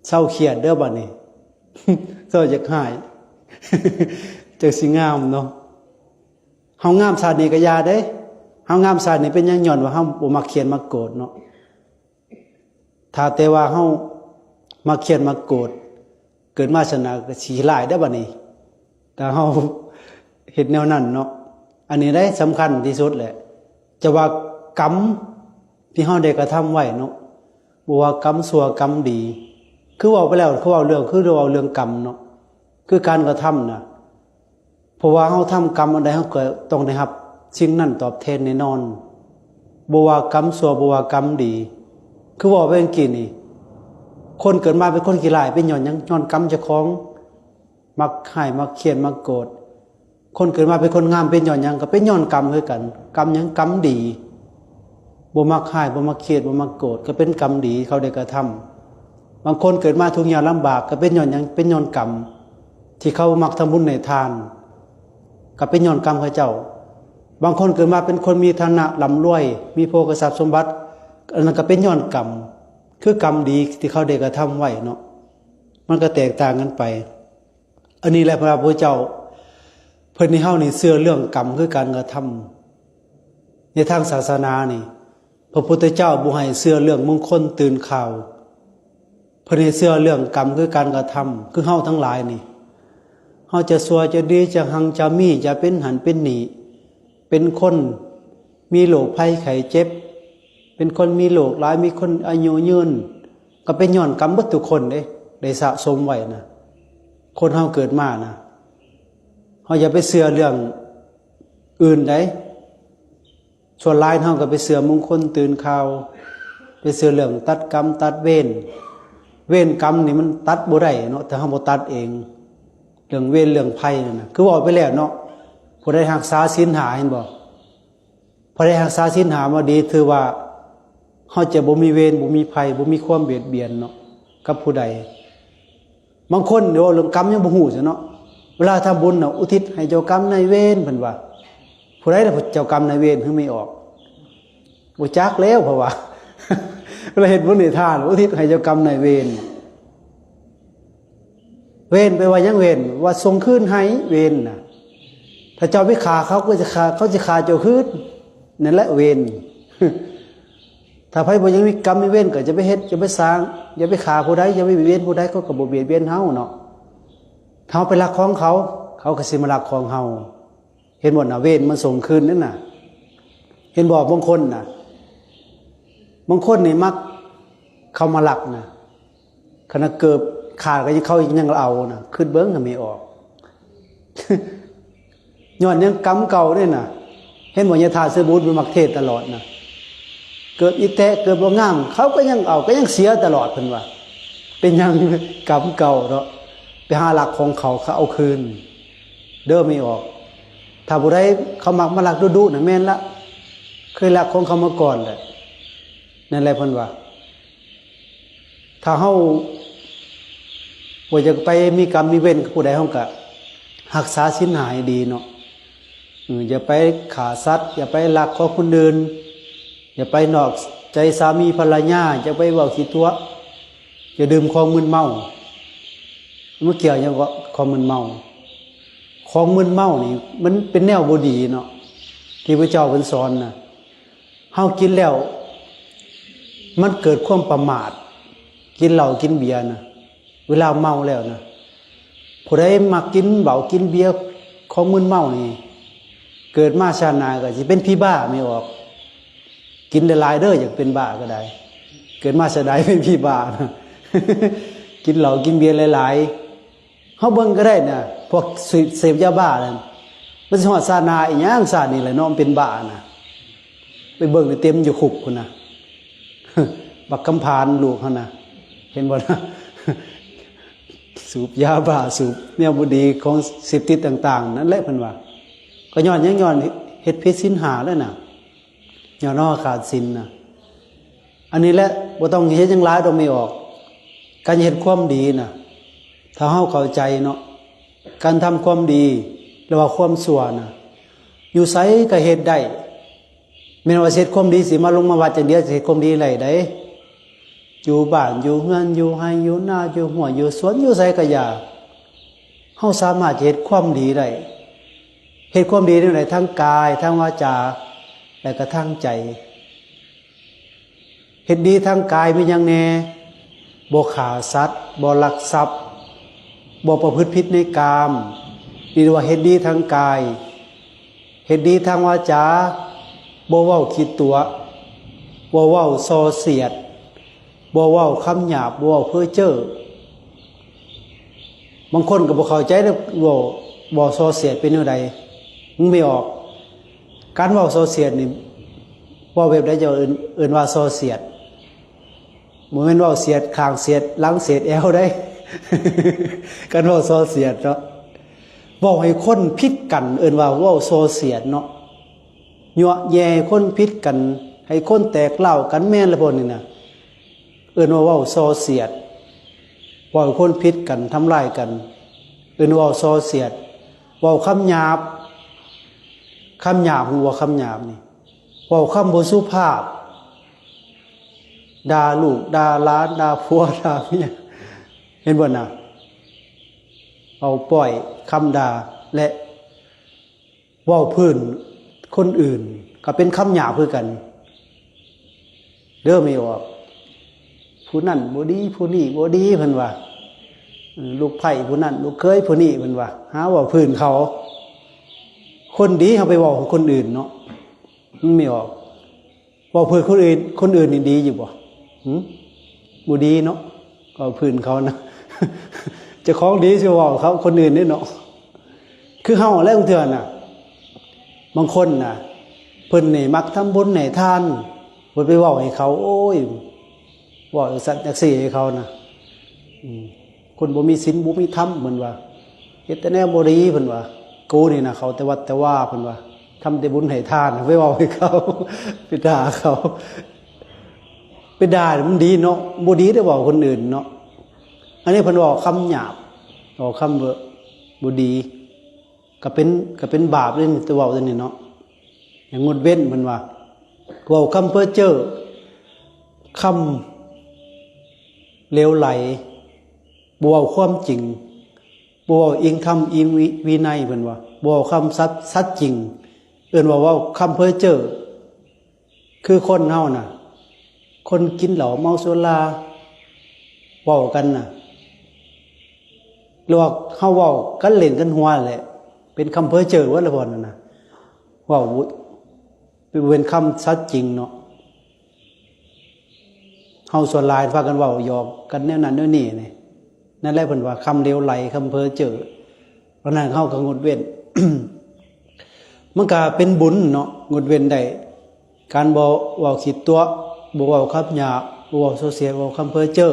เศร้าเครียดเด้อบัดนี้ เศร้าจักหาย จักสิงามเนาะเฮางามศาสนี้กะยาเด้เฮางามศาสนี้เป็นหยังย้อนว่าเฮาบ่มักเขียนมักโกรธเนาะถ้าแต่ว่าเฮามาเขียนมาโกรธเกิดมาศาสนาก็สิหลายได้บัดนี้แต่เฮาเฮ็ดแนวนั้นเนาะอันนี้ได้สำคัญที่สุดแหละจะว่ากรรมที่เฮาได้กระทำไว้เนาะบ่ว่ากรรมชั่วกรรมดีคือเว้าไปแล้วเขาเว้าเรื่องคือเว้าเรื่องกรรมเนาะคือการกระทำน่ะเพราะว่าเฮาทำกรรมอันใดเฮาก็ต้องได้รับสิ่งนั้นตอบแทนแน่นอนบ่ว่ากรรมชั่วบ่ว่ากรรมดีคือว่าไปเมื่อกี้นี่คนเกิดมาเป็นคนขี้ร้ายเป็นย้อนหยังย้อนกรรมเจ้าของมักหายมักเครียดมักโกรธคนเกิดมาเป็นคนงามเป็นย้อนหยังก็เป็นย้อนกรรมคือกันกรรมหยังกรรมดีบ่มักหายบ่มักเครียดบ่มักโกรธก็เป็นกรรมดีเขาได้กระทำบางคนเกิดมาทุกข์ยากลำบากก็เป็นย้อนหยังเป็นย้อนกรรมที่เขามักทำบุญในทานก็เป็นย้อนกรรมเขาเจ้าบางคนเกิดมาเป็นคนมีฐานะร่ำรวยมีโภคทรัพย์สมบัติอันนั้นก็เป็นย้อนกรรมคือกรรมดีที่เขาได้กระทำไว้เนาะมันก็แตกต่างกันไปอันนี้แหละพระพุทธเจ้าเพิ่นให้เฮานี่เชื่อเรื่องกรรมคือการกระทำในทางศาสนานี่พระพุทธเจ้าบ่ให้เชื่อเรื่องมงคลตื่นข่าวเพิ่นให้เชื่อเรื่องกรรมคือการกระทำคือเฮาทั้งหลายนี่เฮาจะชั่วจะดีจะหังจะมีจะเป็นหันเป็นหนีเป็นคนมีโรคภัยไข้เจ็บเป็นคนมีโรคหลายมีคนอายุยืนก็เป็นย้อนกรรมเบิดทุกคนเด้ได้สะสมไว้นะคนเฮาเกิดมานะเฮาอย่าไปเชื่อเรื่องอื่นได้ส่วนหลายเฮาก็ไปเชื่อมงคลตื่นข่าวไปเชื่อเรื่องตัดกรรมตัดเวรกรรมนี่มันตัดบ่ได้เนาะแต่เฮาบ่ตัดเองเรื่องเวรเรื่องภัยนั่นน่ะคือว่าไปแล้วเนาะผู้ใดรักษาศีล5เห็นบ่ผู้ใดรักษาศีล5มาดีถือว่าเฮาจะบ่มีเวรบ่มีภัยบ่มีความเบียดเบียนเนาะ กับผู้ใดบางคนเดี๋ยวเรื่องกรรมยังบ่ฮู้ซะเนาะเวลาทำบุญน่ะอุทิศให้เจ้ากรรมนายเวรเพิ่นว่าผู้ใดน่ะเจ้ากรรมนายเวรถึงไม่ออกบ่จักแล้วเพราะว่า เวลาเฮ็ดบุญให้ทานอุทิศให้เจ้ากรรมนายเวรเวรไปว่ายังเวรว่าส่งคืนให้เวรน่ะถ้าเจ้าไปฆ่าเขาก็จะฆ่าเขาจะฆ่าเจ้าคืนนั่นแหละเวร ถ้าไผบ่ยังมีกรรมมีเวรก็จะไปเฮ็ดจะไปสร้างอย่าไปฆ่าผู้ใดอย่าไปเบียดเบียนผู้ใดเขาก็บ่เบียดเบียนเฮาเนาะเฮาไปรักของเขาเขาก็สิมารักของเฮาเห็นบ่น่ะเวรมันส่งคืนนั่นน่ะเห็นบ่บางคนน่ะบางคนนี่มักเข้ามาลักน่ะขณะเกิดขาดก็ยังเขายังเอาน่ะขึ้นเบิ่งก็ไม่ออก ย้อนยังกรรมเก่าด้วยน่ะเห็นบ่ยะถาซื้อบุญมันมักเทศตลอดน่ะเกิดอีแตะเกิดบ่งามเขาก็ยังเอาก็ยังเสียตลอดเพิ่นว่าเป็นหยังกรรมเก่าเนาะไปหาหลักของเขาเขาเอาคืนเด้อไม่ออกถ้าผู้ใดเขามักมาลักดุๆน่ะแม่นละเคยลักของเขามาก่อนแหละนั่นแหละเพิ่นว่าถ้าเฮาว่าจะไปมีกรรมมีเวรกับผู้ใดเฮาก็รักษาศีลให้ดีเนาะอย่าไปฆ่าสัตว์อย่าไปลักของคนอื่นอย่าไปนอกใจสามีภรรยาอย่าไปเว้าขี้ตัวอย่าดื่มของมึนเมามันเกี่ยวยังกับของมึนเมาของมึนเมานี่มันเป็นแนวบ่ดีเนาะที่พระเจ้าเพิ่นสอนน่ะเฮากินแล้วมันเกิดความประมาทกินเหล้ากินเบียร์น่ะเวลาเมาแล้วน่ะผู้ใดมักกินเหล้ากินเบียร์ของมึนเมานี่เกิดมาชาติหน้าก็สิเป็นพี่บ้าไม่ออกกินได้หลายเด้ออยากเป็นบ้าก็ได้เกิดมาชาติใดเป็นพี่บ้านะ กินเหล้ากินเบียร์หลายๆเฮาเบิ่งก็ได้น่ะพวกเสพยาบ้านั่นมันสิฮอดชาติหน้าอีหยังชาตินี้แหละเนาะมันเป็นบ้าน่ะไปเบิ่งเต็มอยู่คุกพุ่นน่ะ บักคำพานลูกเขานะเห็นบ่นะ สูบยาบ้าสูบแนวบ่ดีของเสพติดต่างๆนั่นแหละเพิ่นว่าก็ย้อนยังย้อนเฮ็ดผิดศีล5แล้วน่ะย้อนนอขาดศีลน่ะอันนี้แหละบ่ต้องเฮ็ดจังหลายดอกไม่ออกการเฮ็ดความดีน่ะถ้าเฮาเข้าใจเนาะการทำความดีหรือว่าความชั่วน่ะอยู่ไสก็เฮ็ดได้แม้ว่าเฮ็ดความดีสิมาลงมาวัดจังเดียวสิเฮ็ดความดีได้ไดอยู่บ้านอยู่เฮือนอยู่ไร่อยู่นาอยู่หัวอยู่สวนอยู่ไสก็อย่าเฮาสามารถเฮ็ดความดีได้เฮ็ดความดีได้ทั้งกายทั้งวาจาและก็ทั้งใจเฮ็ดดีทางกายมีหยังแน่บ่ฆ่าสัตว์บ่ลักทรัพย์บ่ประพฤติผิดในกามนี่เรียกว่าเฮ็ดดีทางกายเฮ็ดดีทางวาจาบ่เว้าขี้ตัวบ่เว้าส่อเสียดบ่เว้าคำหยาบบ่เว้าเพ้อเจ้อบางคนก็บ่เข้าใจเด้อบ่ส่อเสียดเป็นจังไดมึงไม่ออกการเว้าส่อเสียดนี่ว่าแบบใดจะเอิ้นว่าส่อเสียดบ่แม่นว่าเสียดข้างเสียดหลังเสียดแอวได้ การเว้าส่อเสียดเนาะเว้าให้คนผิดกันเอิ้นว่าเว้าส่อเสียดเนาะยั่วแย่คนผิดกันให้คนแตกเล่ากันแม่นละบ่นี่น่ะเอิ้นว่าเว้าส่อเสียดเว้าให้คนผิดกันทำร้ายกันเอิ้นว่าเว้าส่อเสียดเว้าคำหยาบหัวคำหยาบนี่เว้าคำบ่สุภาพด่าลูกด่าหลานด่าผัวด่าเมียเห็นบ่น่ะเอาปล่อยคำด่าและเว้าพื้นคนอื่นก็เป็นคำหยาบคือกันเด้อไม่ออกผู้นั้นบ่ดีผู้นี้บ่ดีเพิ่นว่าลูกไผ่ผู้นั้นลูกเคยผู้นี้เพิ่นว่าหาว่าพื้นเขาคนดีเฮาไปเว้าของคนอื่นเนาะมันไม่ออกเว้าพื้นคนอื่นนี่ดีอยู่บ่บ่ดีเนาะก็พื้นเขานะ เจ้าของดีสิเว้าเขาคนอื่นนี่เนาะคือเฮาแล้วบางเทื่อน่ะบางคนน่ะเพิ่นนี่มักทำบุญให้ทานเพิ่นไปเว้าให้เขาโอ้ยเว้าสัตว์จักซี่ให้เขานะคนบ่มีศีลบ่มีธรรมเพิ่นว่าเฮ็ดแต่แนวบ่ดีเพิ่นว่ากูนี่นะเขาแต่วัดแต่ว่าเพิ่นว่าทำแต่บุญให้ทานไปเว้าให้เขา ไปด่าเขาไปด่ามันดีเนาะบ่ดีได้เว้าคนอื่นเนาะ อันนี้เพิ่นบอกคำหยาบบอกคำบ่ดีก็เป็นบาปเลยตัวเว้าตัวนี้เนาะอย่างงดเว้นเพิ่นว่าเว้าคำเพ้อเจ้อคำเลวไหลบ่เว้าความจริงบ่เว้าอิงธรรมอิงวินัยเพิ่นว่าบ่เว้าคำสัตย์จริงเอิ้นว่าเว้าคำเพ้อเจ้อคือคนเฮาน่ะคนกินเหล้าเมาสุราเว้ากันน่ะหรือว่าเฮาเว้ากันเล่นกันหัวแหละเป็นคำเพ้อเจ้อว่าละบ่นั่นน่ะเว้าเป็นคำสัตย์จริงเนาะเฮาส่วนหลายพากันเว้าหยอกกันแนวนั้นแนวนี้นี่นั่นแหละเพิ่นว่าคำเลวไหลคำเพ้อเจ้อเพราะนั้นเฮาก็งดเว้น มันก็เป็นบุญเนาะงดเว้นได้การบ่เว้าขี้ตัวบ่เว้าคำหยาบบ่เว้าโซเสียเว้าคำเพ้อเจ้อ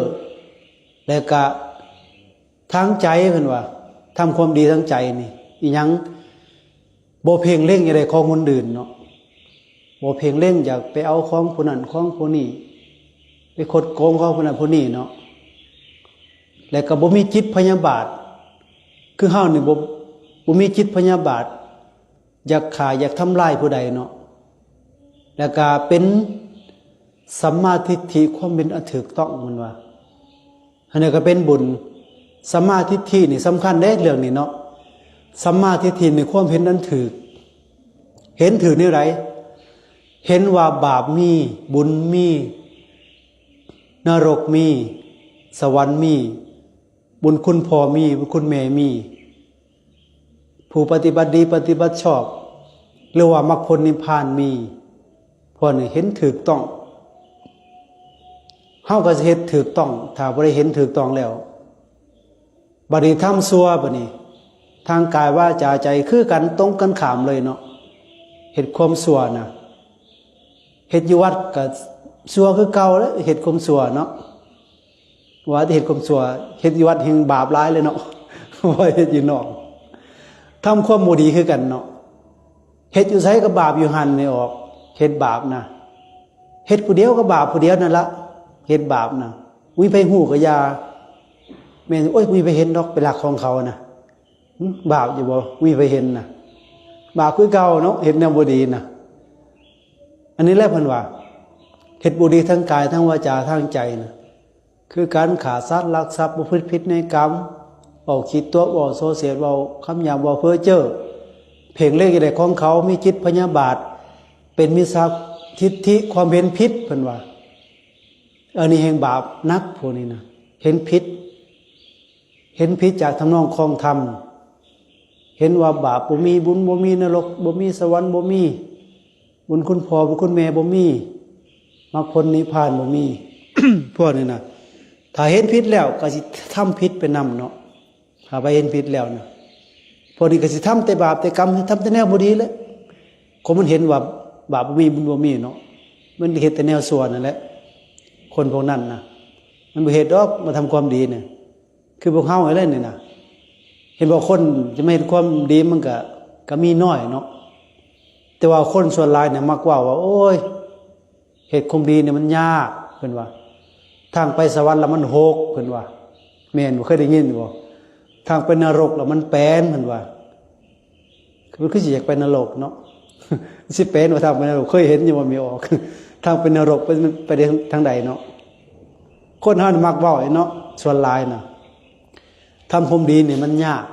แล้วก็ทางใจเพิ่นว่าทำความดีทางใจนี่อีหยังบ่เพ่งเล็งอะไรของคนอื่นเนาะบ่เพ่งเล็งอยากไปเอาของผู้นั้นของผู้นี้ไปคดโกงของผู้นั้นผู้นี้เนาะแล้วก็บ่มีจิตพยาบาทคือเฮานี่บ่มีจิตพยาบาทอยากฆ่าอยากทำลายผู้ใดเนาะแล้วก็เป็นสัมมาทิฏฐิความเป็นอันถูกต้องมันว่าอันนี้ก็เป็นบุญสัมมาทิฏฐินี่สำคัญเด้เรื่องนี้เนาะสัมมาทิฏฐินี่ความเห็นนั้นถูกเห็นถูกนี่ไรเห็นว่าบาปมีบุญมีนรกมีสวรรค์มีบุญคุณพ่อมีบุญคุณแม่มีผู้ปฏิบัติดีปฏิบัติชอบหรือว่ามรรคผลนิพพานมีเพราะนี่เห็นถูกต้องเฮาก็สิเฮ็ดถูกต้องถ้าบ่ได้เห็นถูกต้องแล้วบัดนี้ทำชั่วบัดนี้ทางกายวาจาใจคือกันตรงกันข้ามเลยเนาะเฮ็ดความชั่วน่ะเฮ็ดอยู่วัดก็ชั่วคือเก่าแล้วเฮ็ดความชั่วเนาะว่าที่เฮ็ดความชั่วเฮ็ดอยู่วัดแห่งบาปหลายเลยเนาะว่าเฮ็ดอยู่นอกทำความบ่ดีคือกันเนาะเฮ็ดอยู่ไสก็บาปอยู่หั่นไม่ออกเฮ็ดบาปนะเฮ็ดผู้เดียวก็บาปผู้เดียวนั่นละเฮ็ดบาปนะวิไปหูก็ยาแม่นโอ้ยวิไปเห็นดอกเป็นหลักของเขานะบาปอยู่บ่วิไปเห็นนะบาปคือเก่าเนาะเฮ็ดแนวบ่ดีนะอันนี้แหละเพิ่นว่าเฮ็ดบ่ดีทั้งกายทั้งวาจาทั้งใจนะคือการฆ่าสัตว์ลักทรัพย์ประพฤติผิดในกรรมเว้าคิดตัวเว้าโซเสียดเว้าคำหยาบเว้าเพ้อเจ้อเพ่งเล็กอะไรของเขามีจิตพยาบาทเป็นมิจฉาทิฏฐิความเห็นผิดเพิ่นว่าอันนี้แห่งบาปนักพวกนี้นะเห็นผิดจากทำนองคลองธรรมเห็นว่าบาปบ่มีบุญบ่มีนรกบ่มีสวรรค์บ่มีบุญคุณพ่อบุญคุณแม่บ่มีมรรคผลนิพพานบ่มี พวกนี้นะถ้าเห็นผิดแล้วก็สิทำผิดไปนำเนาะถ้าไปเห็นผิดแล้วนะพวกนี้ก็สิทำแต่บาปแต่กรรมทำแต่แนวบ่ดีแหละคนมันเห็นว่าบาปบ่มีบุญบ่มีเนาะมันเฮ็ดแต่แนวชั่วนั่นแหละคนพวกนั้นนะมันบ่เฮ็ดดอกมาทำความดีเนี่ยคือพวกเฮาอะไรนี่นะเห็นว่าคนจะไม่เฮ็ดความดีมันก็มีน้อยเนาะแต่ว่าคนส่วนหลายเนี่ยมักว่าโอ้ยเฮ็ดความดีเนี่ยมันยากเพิ่นว่าทางไปสวรรค์แล้วมันโหกเพิ่นว่าแม่นบ่เคยได้ยินบ่ทางไปนรกแล้วมันแปนเพิ่นว่าคือสิอยากไปนรกเนาะสิแปนว่าทางไปนรกเคยเห็นอยู่ว่ามีออกทางไปนรกไปทางใดเนาะคนเฮามักเว้าเนาะส่วนหลายน่ะทำความดีเนี่ยมันยาก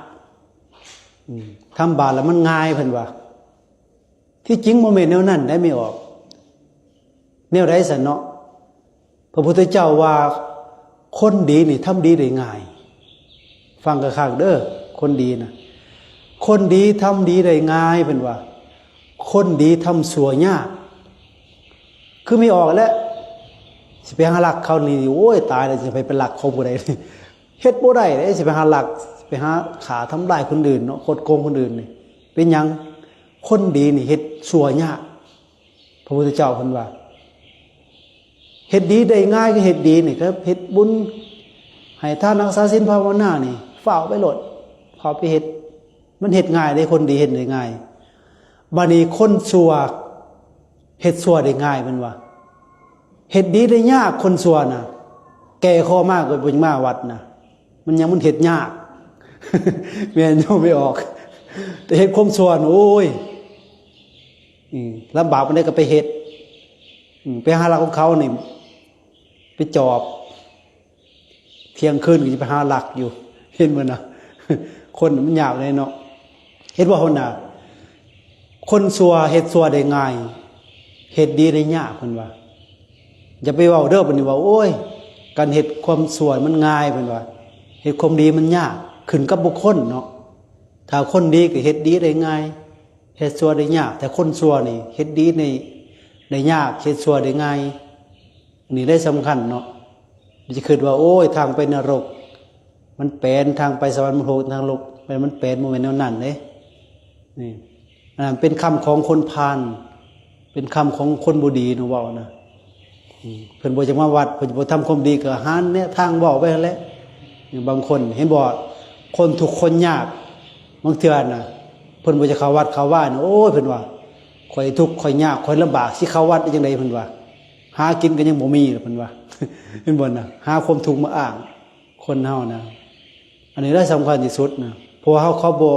ทำบาปแล้วมันง่ายเพิ่นว่าที่จริงโมเมนต์แนวนั้นได้ไม่ออกแนวใดสันเนาะพระพุทธเจ้าว่าคนดีนี่ทำดีได้ง่ายฟังกระคักเด้อคนดีนะคนดีทำดีได้ง่ายเพิ่นว่าคนดีทำชั่วยากคือไม่ออกแล้วสิไปหาหลักเขานี่โอ้ยตายแล้วสิไปเป็นหลักของผู้ใดเฮ็ดบ่ได้เด้สิไปหาหลักไปหาขาทำลายคนอื่นเนาะคดโกงคนอื่นนี่เป็นหยังคนดีนี่เฮ็ดชั่วยากพระพุทธเจ้าเพิ่นว่าเฮ็ดดีได้ง่ายก็เฮ็ดดีนี่ก็เฮ็ดบุญให้ทานรักษาศีลภาวนานี่ฝ้าวไปโลดพอไปเฮ็ดมันเฮ็ดง่ายได้คนดีเฮ็ดได้ง่ายบัดนี้คนชั่วเฮ็ดชั่วได้ง่ายเพิ่นว่าเฮ็ดดีได้ยากคนชั่วน่ะแก่คอมากก็บ่มาวัดน่ะ มันยังมันเฮ็ดยาก แม่นโยมไม่ออกแต่เฮ็ดความชั่วโอ้ยลำบากมันได้ก็ไปเฮ็ดไปหาหลักของเขานี่ไปจอบเที่ยงคืนก็จะไปหาหลักอยู่เห็นบ่น่ะ คนมันยากเลยเนาะเฮ็ดว่าคนน่ะคนชั่วเฮ็ดชั่วได้ง่ายเฮ็ดดีได้ยากเพิ่นว่าอย่าไปเว้าเด้อเพิ่นว่าโอ้ยการเฮ็ดความชั่วมันง่ายเพิ่นว่าเฮ็ดความดีมันยากขึ้นกับบุคคลเนาะถ้าคนดีก็เฮ็ดดีได้ง่ายเฮ็ดชั่วได้ยากแต่คนชั่วนี่เฮ็ดดีได้ยากเฮ็ดชั่วได้ง่ายนี่ได้สำคัญเนาะมันจะคิดว่าโอ้ยทางไปนรกมันเป็นทางไปสวรรค์มันโหทางโลกมันเป็นบ่แม่นแนวนั้นเด้นี่อันเป็นคำของคนพาลเป็นคำของคนบ่ดีเนาะเว้านะเพิ่นบ่จะมาวัดเพิ่นบ่ทำความดีก็หาเนี่ยทางเว้าไปนั่นแหละบางคนเห็นบ่คนทุกข์คนยากบางเทื่อน่ะเพิ่นบ่จะเข้าวัดเข้าว่าโอ้ยเพิ่นว่าข่อยทุกข์ข่อยยากข่อยลำบากสิเข้าวัดได้จังได๋เพิ่นว่าหากินก็ยังบ่มีเพิ่นว่าเห็นบ่น่ะหาความทุกข์มาอ้างคนเฮานะอันนี้ได้สำคัญที่สุดนะเพราะเขาบ่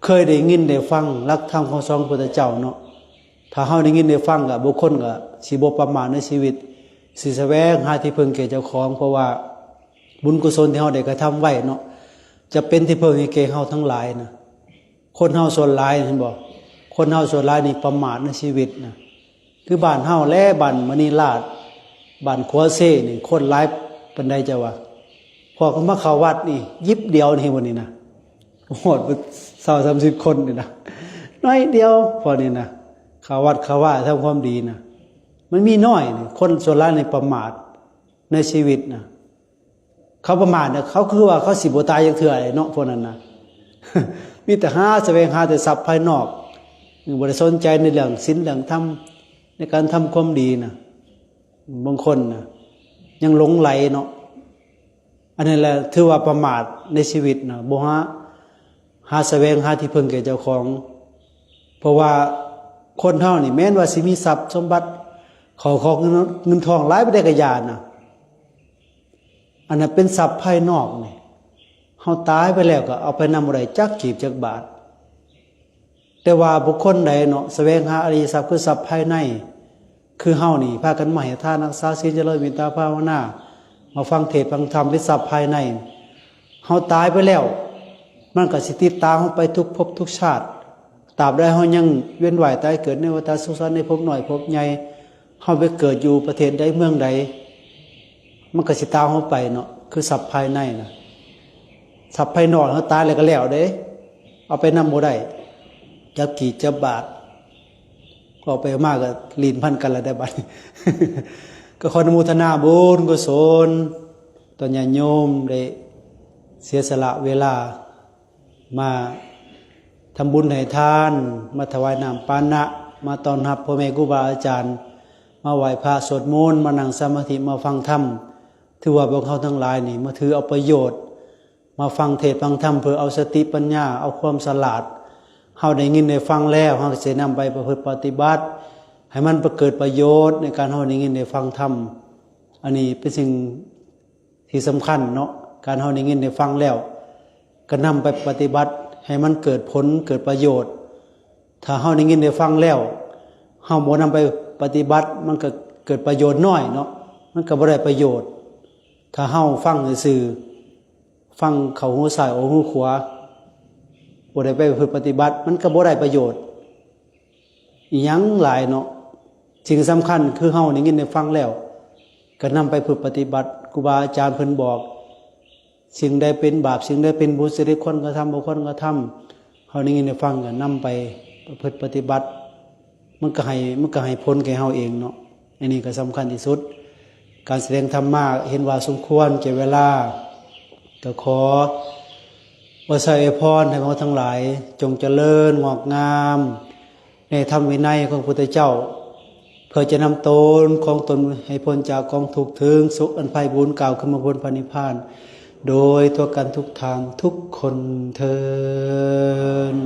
เคยได้ยินได้ฟังหลักธรรมของสองพระพุทธเจ้าเนาะถ้าเฮาได้ยินได้ฟังก็บุคคลก็สิบ่ประมาทในชีวิตสิแสวงหาที่พึ่งแก่เจ้าของเพราะว่าบุญกุศลที่เฮาได้กระทำไว้เนาะจะเป็นที่พึ่งให้แก่เฮาทั้งหลายนะคนเฮาส่วนหลายเห็นบ่คนเฮาส่วนหลายนี่ประมาทในชีวิตนะคือบ้านเฮาและบ้านมณีราชบ้านขัวเซ่นี่คนหลายปานใดจะว่าพอเขามาเข้าวัดนี่ยิบเดียวนี่วันนี้นะโหดไป20-30 คนนี่นะน้อยเดียวพอนี่นะเข้าวัดเข้าว่าทำความดีนะมันมีน้อยนี่คนส่วนหลายในประมาทในชีวิตนะเขาประมาทเนี่ยเขาคือว่าเขาสิบ่ตายจักเทื่อเนาะพวกนั้นนะ มีแต่หาแสวงหาแต่ทรัพย์ภายนอกบ่ได้สนใจในเรื่องศีลเรื่องธรรมในการทำความดีนะบางคนนะยังหลงไหลเนาะอันนี้แหละถือว่าประมาทในชีวิตนะบ่หาแสวงหาที่พึ่งแก่เจ้าของเพราะว่าคนเฮานี่แม้นว่าสิมีทรัพย์สมบัติของเงินทองหลายบ่ได้ก็ยานะอันนั้นเป็นทรัพย์ภายนอกนี่เฮาตายไปแล้วก็เอาไปนำบ่ได้จักกีบจักบาทแต่ว่าบุคคลใดเนาะแสวงหาอริยทรัพย์คือทรัพย์ภายในคือเฮานี่พากันมาให้ทานรักษาศีลเจริญเมตตาภาวนามาฟังเทศน์ฟังธรรมเป็นทรัพย์ภายในเฮาตายไปแล้วมันก็สิติดตามเฮาไปทุกภพทุกชาติตราบใดเฮายังเวียนว่ายตายเกิดในวัฏสงสารในภพน้อยภพใหญ่เฮาไปเกิดอยู่ประเทศใดเมืองใดมันก็สิตามเฮาไปเนาะคือทรัพย์ภายในน่ะทรัพย์ภายนอกเฮาตายแล้วก็แล้วเด้เอาไปนำบ่ได้จักกี่จักบาทก็ไปมากก็ลีนพันกันแล้วได้บัด ก็ขออนุโมทนาบุญกุศลตอนญาติโยมได้เสียสละเวลามาทำบุญให้ทานมาถวายน้ำปานะมาต้อนรับพ่อแม่ครูบาอาจารย์มาไหว้พระสวดมนต์มานั่งสมาธิมาฟังธรรมถือว่าพวกเขาทั้งหลายนี่มาถือเอาประโยชน์มาฟังเทศน์ฟังธรรมเพื่อเอาสติปัญญาเอาความฉลาดเฮาได้ยินได้ฟังแล้วเฮาจะนำไปประพฤติปฏิบัติให้มันเกิดประโยชน์ในการเฮาได้ยินได้ฟังธรรมอันนี้เป็นสิ่งที่สำคัญเนาะการเฮาได้ยินได้ฟังแล้วก็นำไปปฏิบัติให้มันเกิดผลเกิดประโยชน์ถ้าเฮาได้ยินได้ฟังแล้วเฮาบ่นำไปปฏิบัติมันก็เกิดประโยชน์น้อยเนาะมันก็บ่ได้ประโยชน์ถ้าเฮาฟังซื่อๆฟังเข้าหูซ้ายออกหูขวาบ่ได้ไปฝึกปฏิบัติมันก็บ่ได้ประโยชน์อีหยังหลายเนาะสิ่งสำคัญคือเฮาได้ยินได้ฟังแล้วก็นำไปฝึกปฏิบัติครูบาอาจารย์เพิ่นบอกสิ่งใดเป็นบาปสิ่งใดเป็นบุญสิริคนก็ทำบุคคลก็ทำเฮาได้ยินได้ฟังก็นำไปประพฤติปฏิบัติมันก็ให้ผลแก่เฮาเองเนาะอันนี้ก็สำคัญที่สุดการแสดงธรรมะเห็นว่าสมควรแก่เวลาก็ขอว่าใส่พรให้พวกทั้งหลายจงเจริญงอกงามในธรรมวินัยของพระพุทธเจ้าเพื่อจะนำตนของตนให้พ้นจากกองทุกข์ถึงสุขอันไพบูรย์กล่าวขึ้นมาบนพระนิพพานโดยทั่วกันทุกทางทุกคนเทอญ